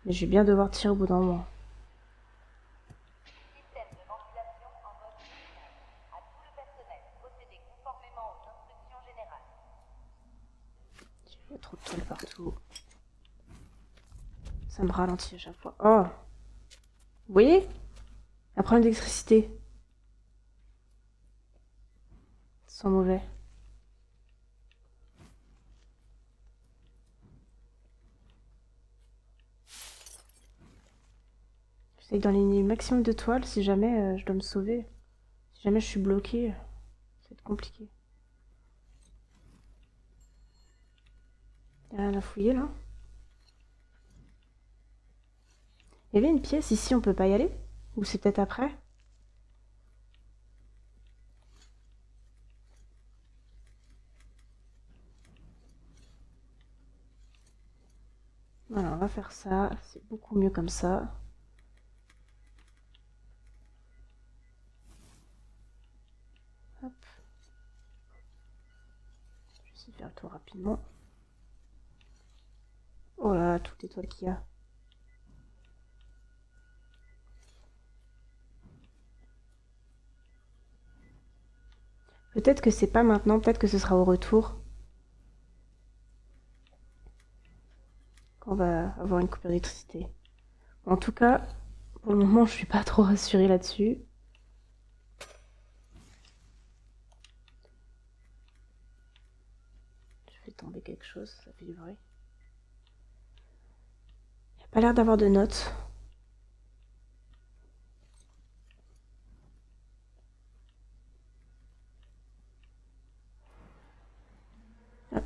Mais je vais bien devoir tirer au bout d'un moment. Système de ventilation en mode minimum. À tout le personnel, procédez conformément aux instructions générales. Il y a trop de toile partout. Ça me ralentit à chaque fois. Oh! Vous voyez? Un problème d'électricité. Ça sent mauvais. J'essaie dans les maximum de toiles si jamais je dois me sauver. Si jamais je suis bloquée, ça va être compliqué. Y'a rien à fouiller là? Il y avait une pièce ici, on peut pas y aller? Ou c'est peut-être après? Voilà, on va faire ça. C'est beaucoup mieux comme ça. Hop. Je vais essayer de faire le tour rapidement. Oh là là, toutes les toiles qu'il y a. Peut-être que c'est pas maintenant, peut-être que ce sera au retour. Qu'on va avoir une coupure d'électricité. En tout cas, pour le moment, je suis pas trop rassurée là-dessus. Je fais tomber quelque chose, ça fait du bruit. Il n'y a pas l'air d'avoir de notes. Ah.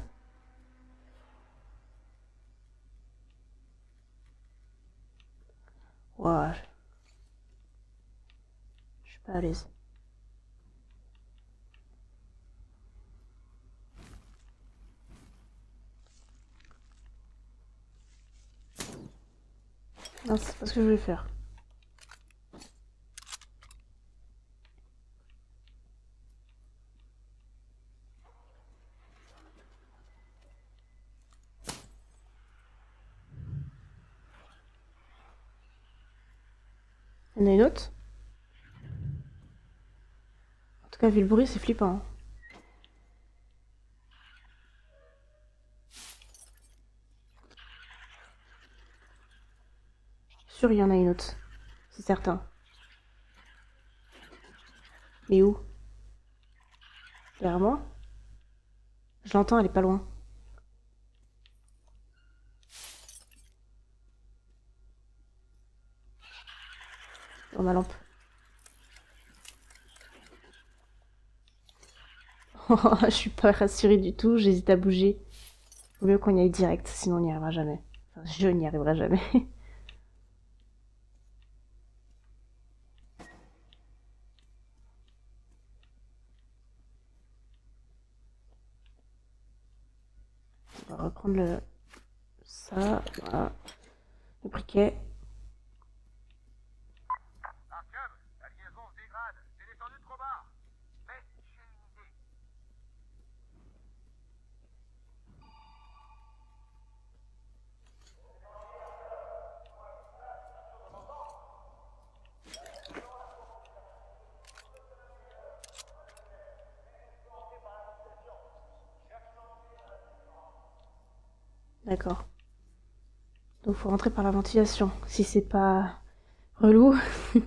Ouah. Je suis pas à l'aise. Non, c'est pas ce que je voulais faire. Il y en a une autre? En tout cas, vu le bruit, c'est flippant. Je suis sûre qu'il y en a une autre. C'est certain. Mais où? Derrière moi? Je l'entends, elle est pas loin. Dans ma lampe. Je suis pas rassurée du tout, j'hésite à bouger. Vaut mieux qu'on y aille direct, sinon on n'y arrivera jamais. Enfin, je n'y arriverai jamais. On va reprendre le... ça, voilà. Le briquet. Arkham, la liaison se dégrade. C'est descendu trop bas. Mais j'ai une idée. D'accord. Donc faut rentrer par la ventilation. Si c'est pas relou. Il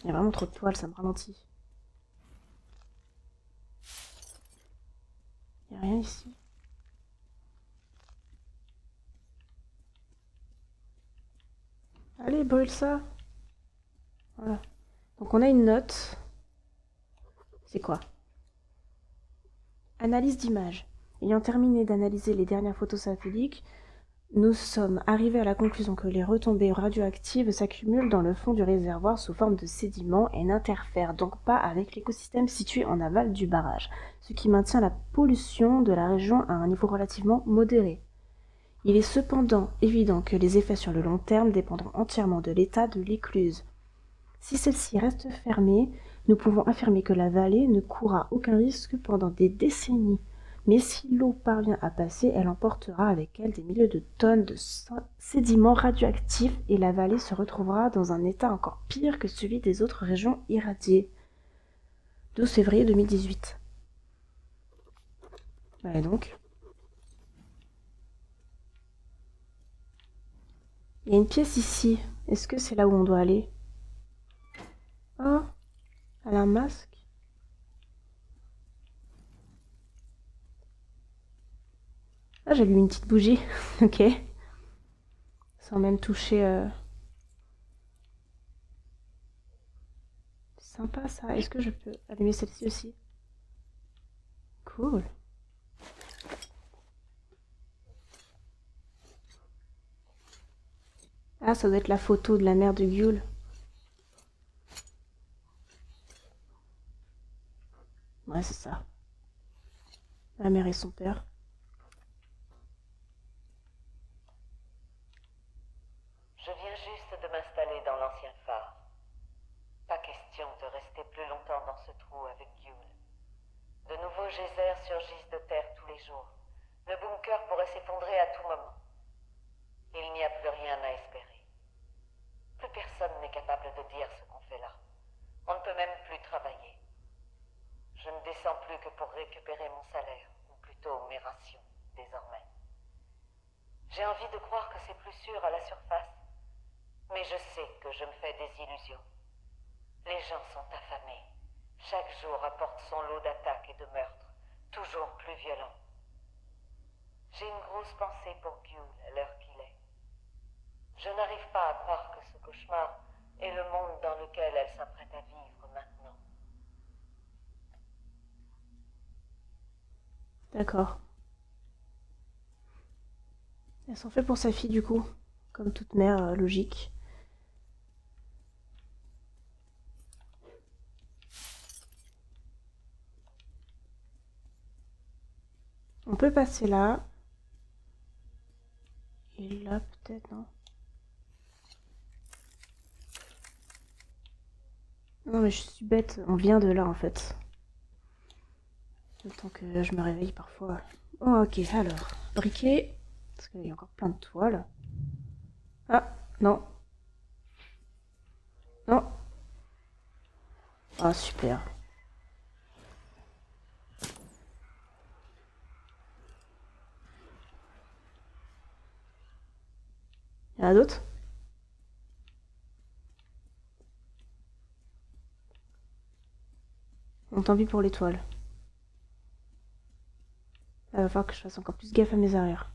y a vraiment trop de toiles, ça me ralentit. Il n'y a rien ici. Allez, brûle ça. Voilà. Donc on a une note. C'est quoi? Analyse d'image. Ayant terminé d'analyser les dernières photos satellites, nous sommes arrivés à la conclusion que les retombées radioactives s'accumulent dans le fond du réservoir sous forme de sédiments et n'interfèrent donc pas avec l'écosystème situé en aval du barrage, ce qui maintient la pollution de la région à un niveau relativement modéré. Il est cependant évident que les effets sur le long terme dépendront entièrement de l'état de l'écluse. Si celle-ci reste fermée, nous pouvons affirmer que la vallée ne courra aucun risque pendant des décennies. Mais si l'eau parvient à passer, elle emportera avec elle des milliers de tonnes de sédiments radioactifs et la vallée se retrouvera dans un état encore pire que celui des autres régions irradiées. 12 février 2018. Ouais, donc. Il y a une pièce ici. Est-ce que c'est là où on doit aller? Oh, elle a un masque. Ah, j'ai lu une petite bougie. Ok. Sans même toucher. Sympa ça. Est-ce que je peux allumer celle-ci aussi? Cool. Ah, ça doit être la photo de la mère de Yule. Ouais, c'est ça. La mère et son père. Je viens juste de m'installer dans l'ancien phare. Pas question de rester plus longtemps dans ce trou avec Yule. De nouveaux geysers surgissent de terre tous les jours. Le bunker pourrait s'effondrer à tout moment. Il n'y a plus rien à espérer. Plus personne n'est capable de dire ce qu'on fait là. On ne peut même plus travailler. Je ne descends plus que pour récupérer mon salaire, ou plutôt mes rations, désormais. J'ai envie de croire que c'est plus sûr à la surface, mais je sais que je me fais des illusions. Les gens sont affamés. Chaque jour apporte son lot d'attaques et de meurtres, toujours plus violents. J'ai une grosse pensée pour Yule à l'heure qu'il est. Je n'arrive pas à croire que ce cauchemar est le monde dans lequel elle s'apprête à vivre maintenant. D'accord. Elles sont faites pour sa fille du coup. Comme toute mère logique. On peut passer là. Et là peut-être, non? Non mais je suis bête, on vient de là en fait. Le temps que je me réveille parfois. Oh, ok, alors, briquet. Parce qu'il y a encore plein de toiles. Ah, non. Non. Ah, super. Il y en a d'autres? Bon, tant pis pour les toiles. Il va falloir que je fasse encore plus gaffe à mes arrières.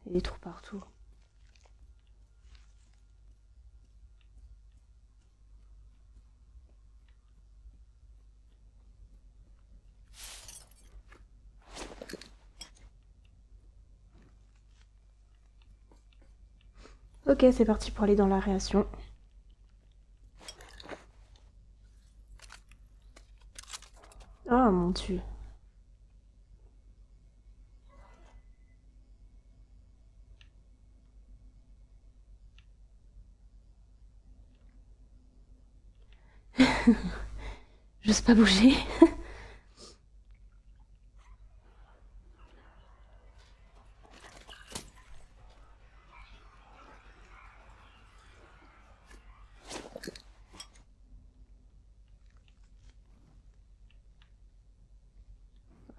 Il y a des trous partout. Ok, c'est parti pour aller dans l'aération. Oh mon dieu. J'ose pas bouger.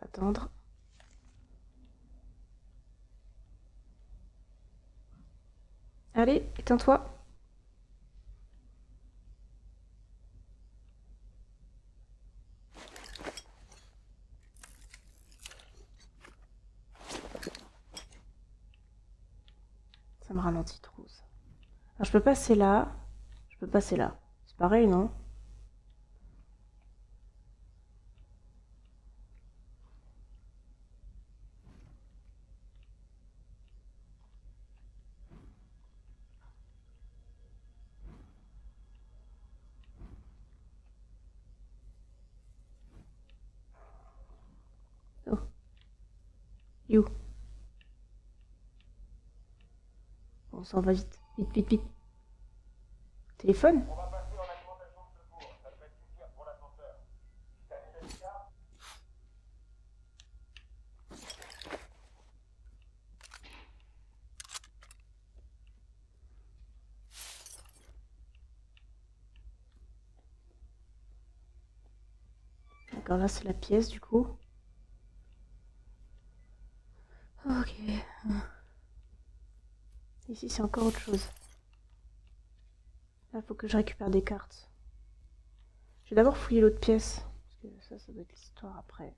Attendre. Allez, éteins-toi. Ça me ralentit trop, ça. Alors, je peux passer là. Je peux passer là. C'est pareil, non? Oh. You. On s'en va vite. Vite, vite, vite. Téléphone? On va passer en alimentation de secours. Ça devrait suffire pour l'ascenseur. Si ça n'est pas le cas, Alors là, c'est la pièce, du coup. Ok. Ici, c'est encore autre chose. Là, faut que je récupère des cartes. Je vais d'abord fouiller l'autre pièce. Parce que ça doit être l'histoire après.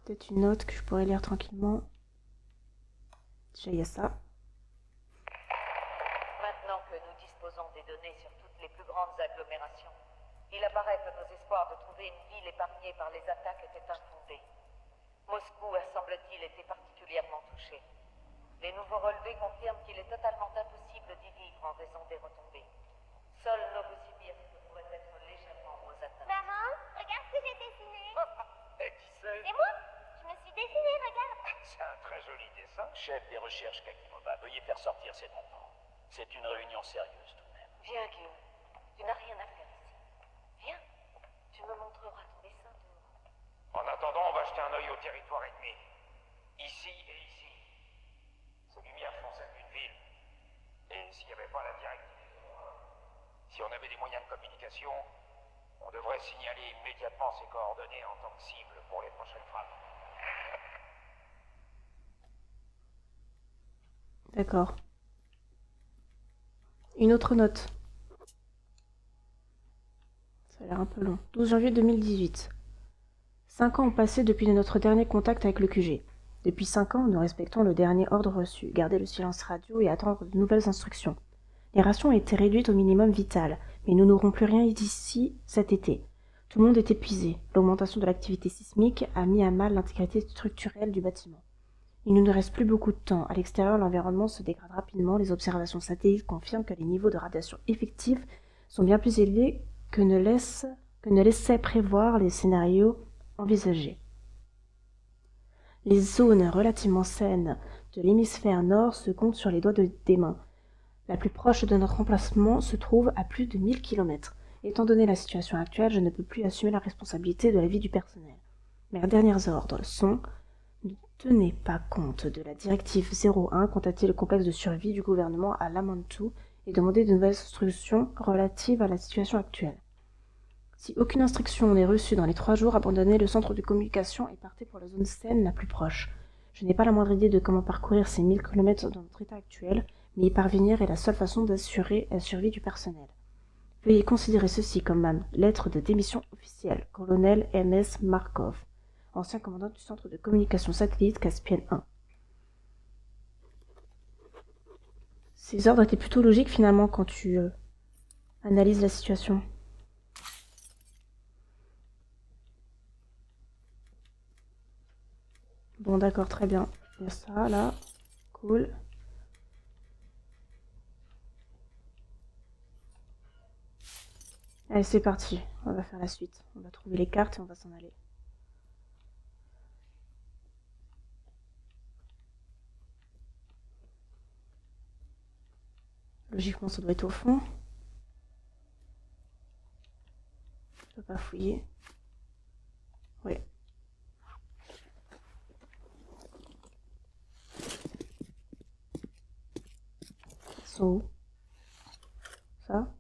Peut-être une note que je pourrais lire tranquillement. Déjà, il y a ça. Maintenant que nous disposons des données sur toutes les plus grandes agglomérations, il apparaît que nos espoirs de trouver une ville épargnée par les attaques étaient infondés. Moscou a, semble-t-il, été particulièrement touché. Les nouveaux relevés confirment qu'il est totalement impossible d'y vivre en raison des retombées. Seul Novosibirsk pourrait être légèrement moins atteint. Maman, regarde ce que j'ai dessiné. Et qui c'est? C'est moi. Je me suis dessinée, regarde. C'est un très joli dessin. Chef des recherches Kakimova, veuillez faire sortir cet enfant. C'est une réunion sérieuse tout de même. Viens, Guillaume. Tu n'as rien à faire ici. Viens. Tu me montreras ton dessin dehors. En attendant, on va jeter un œil au territoire ennemi. Ici et ici. Ces lumières font celle d'une ville. Et s'il n'y avait pas la directive, si on avait des moyens de communication, on devrait signaler immédiatement ces coordonnées en tant que cible pour les prochaines frappes. D'accord. Une autre note. Ça a l'air un peu long. 12 janvier 2018. 5 ans ont passé depuis notre dernier contact avec le QG. Depuis 5 ans, nous respectons le dernier ordre reçu, garder le silence radio et attendre de nouvelles instructions. Les rations ont été réduites au minimum vital, mais nous n'aurons plus rien d'ici cet été. Tout le monde est épuisé. L'augmentation de l'activité sismique a mis à mal l'intégrité structurelle du bâtiment. Il ne nous reste plus beaucoup de temps. À l'extérieur, l'environnement se dégrade rapidement. Les observations satellites confirment que les niveaux de radiation effectifs sont bien plus élevés que ne laissaient prévoir les scénarios envisagés. Les zones relativement saines de l'hémisphère nord se comptent sur les doigts des mains. La plus proche de notre emplacement se trouve à plus de 1000 km. Étant donné la situation actuelle, je ne peux plus assumer la responsabilité de la vie du personnel. Mes derniers ordres sont: ne tenez pas compte de la directive 01, contactez le complexe de survie du gouvernement à Lamantou et demandez de nouvelles instructions relatives à la situation actuelle. Si aucune instruction n'est reçue dans les 3 jours, abandonnez le centre de communication et partez pour la zone saine la plus proche. Je n'ai pas la moindre idée de comment parcourir ces 1000 km dans notre état actuel, mais y parvenir est la seule façon d'assurer la survie du personnel. Veuillez considérer ceci comme ma lettre de démission officielle. Colonel MS Markov, ancien commandant du centre de communication satellite Caspienne 1. Ces ordres étaient plutôt logiques finalement quand tu analyses la situation. Bon, d'accord, très bien. Il y a ça, là. Cool. Allez, c'est parti. On va faire la suite. On va trouver les cartes et on va s'en aller. Logiquement, ça doit être au fond. Je peux pas fouiller. Oui. Où ça?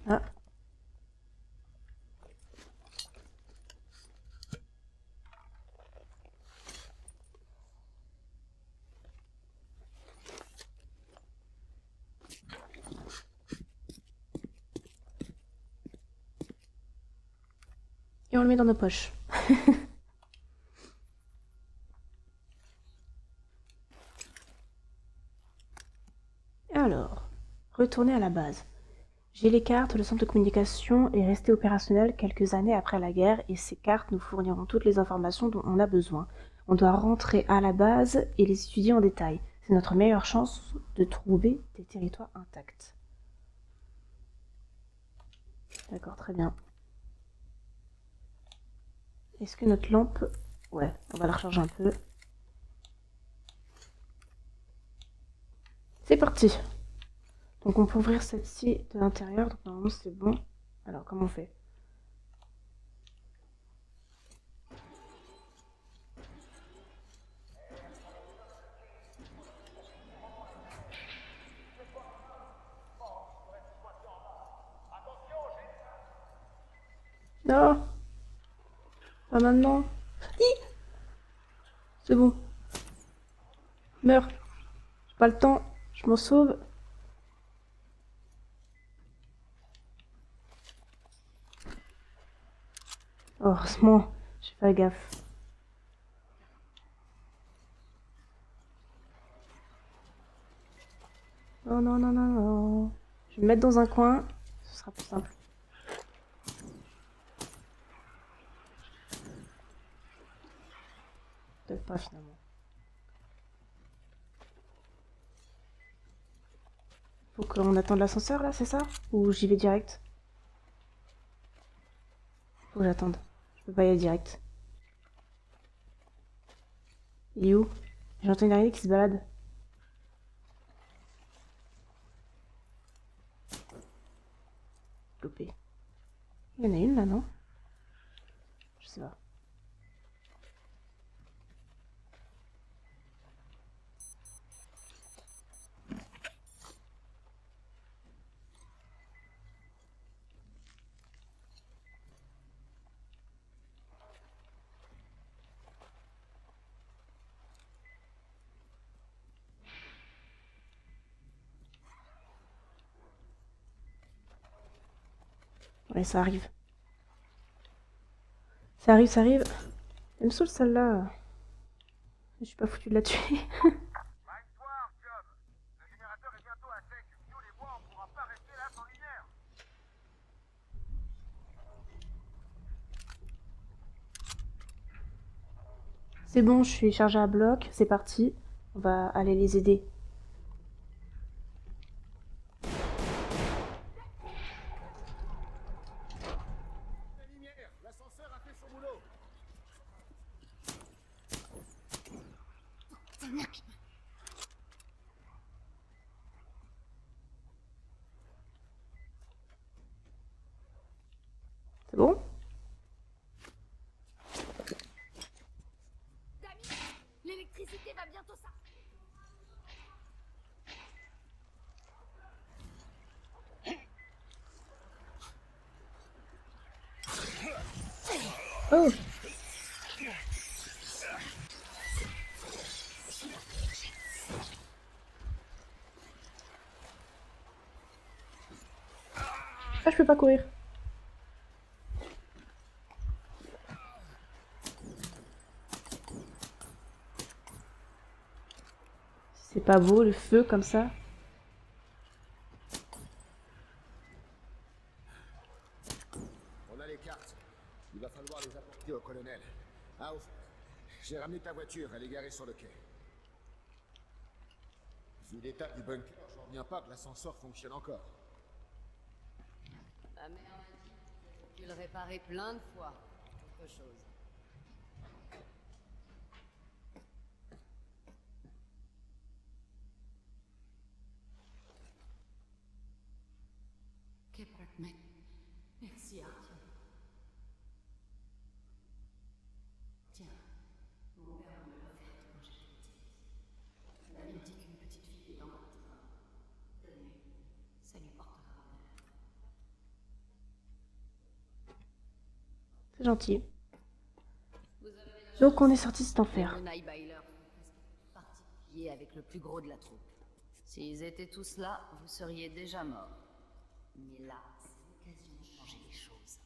Ah. Et on le met dans nos poches. Alors, retourner à la base. J'ai les cartes, le centre de communication est resté opérationnel quelques années après la guerre et ces cartes nous fourniront toutes les informations dont on a besoin. On doit rentrer à la base et les étudier en détail. C'est notre meilleure chance de trouver des territoires intacts. D'accord, très bien. Est-ce que notre lampe... Ouais, on va la recharger un peu. C'est parti. Donc on peut ouvrir celle-ci de l'intérieur, donc normalement c'est bon. Alors comment on fait? Non, pas maintenant. Hi, c'est bon. Meurs. J'ai pas le temps. Je m'en sauve. Oh, heureusement, j'ai pas gaffe. Non, non, non, non, non. Je vais me mettre dans un coin. Ce sera plus simple. Peut-être pas finalement. Faut qu'on attende l'ascenseur là, c'est ça? Ou j'y vais direct? Faut que j'attende. Je peux pas y aller direct. Il est où? J'entends une araignée qui se balade. Loupé. Il y en a une là, non? Je sais pas. Ouais, ça arrive. Ça arrive, ça arrive. Elle me saoule celle-là. Je suis pas foutu de la tuer. Mind-toi, Job. Le générateur est bientôt à sec. Nous, les bois, on pourra pas rester là sans lumière. C'est bon, je suis chargée à bloc. C'est parti. On va aller les aider. La lumière, l'ascenseur a fait son boulot. C'est bon? L'électricité va bientôt ça. Oh! Ah, je peux pas courir. C'est pas beau le feu comme ça. On a les cartes. Il va falloir les apporter au colonel. Ah, j'ai ramené ta voiture. Elle est garée sur le quai. Vu l'état du bunker, j'en reviens pas que l'ascenseur fonctionne encore. Ma mère m'a dit que tu le réparer plein de fois. Autre chose. Kepartment. Merci, Arthur. Tiens, mon père me l'a offert quand j'étais petite. Il me dit qu'une petite fille est dans votre train. Tenez, ça lui portera bonheur. C'est gentil. Donc on est sorti de cet enfer. Les Moonai Byler sont presque particuliers avec le plus gros de la troupe. S'ils étaient tous là, vous seriez déjà morts. Mais là, c'est l'occasion de changer les choses.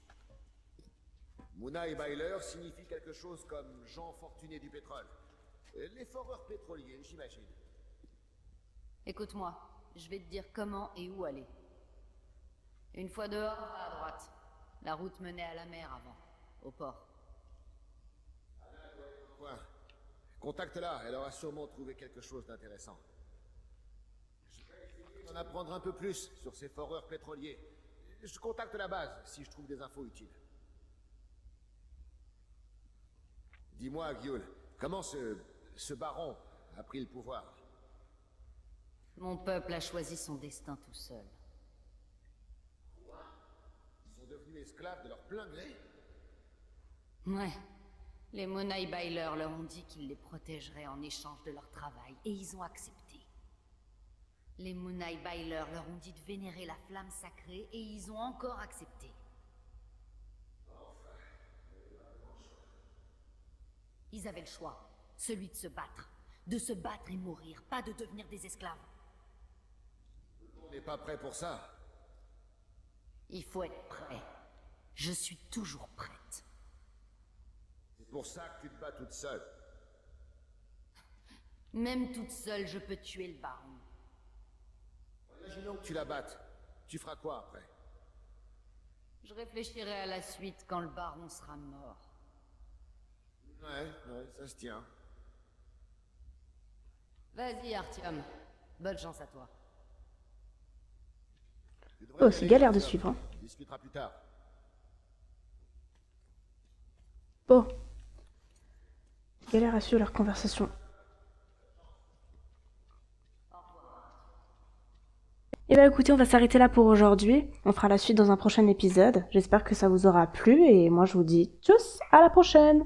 Moonai Byler signifie quelque chose comme gens fortunés du pétrole. Les foreurs pétroliers, j'imagine. Écoute-moi, je vais te dire comment et où aller. Une fois dehors, va à droite. La route menait à la mer avant, au port. Point. Contacte-la, elle aura sûrement trouvé quelque chose d'intéressant. Je vais essayer d'en apprendre un peu plus sur ces foreurs pétroliers. Je contacte la base si je trouve des infos utiles. Dis-moi, Gyul, comment ce baron a pris le pouvoir? Mon peuple a choisi son destin tout seul. Ils sont devenus esclaves de leur plein gré? Ouais. Les Moonai Byler leur ont dit qu'ils les protégeraient en échange de leur travail, et ils ont accepté. Les Moonai Byler leur ont dit de vénérer la flamme sacrée, et ils ont encore accepté. Ils avaient le choix, celui de se battre. De se battre et mourir, pas de devenir des esclaves. On n'est pas prêt pour ça. Il faut être prêt. Je suis toujours prête. C'est pour ça que tu te bats toute seule. Même toute seule, je peux tuer le baron. Imaginons que tu la battes. Tu feras quoi après? Je réfléchirai à la suite quand le baron sera mort. Ouais, ça se tient. Vas-y, Artyom. Bonne chance à toi. Tu devrais Oh, y c'est aller, galère de Artyom. suivre, hein. On discutera plus tard. Bon. Galère à suivre leur conversation. Et bah écoutez, on va s'arrêter là pour aujourd'hui. On fera la suite dans un prochain épisode. J'espère que ça vous aura plu et moi je vous dis tchuss, à la prochaine!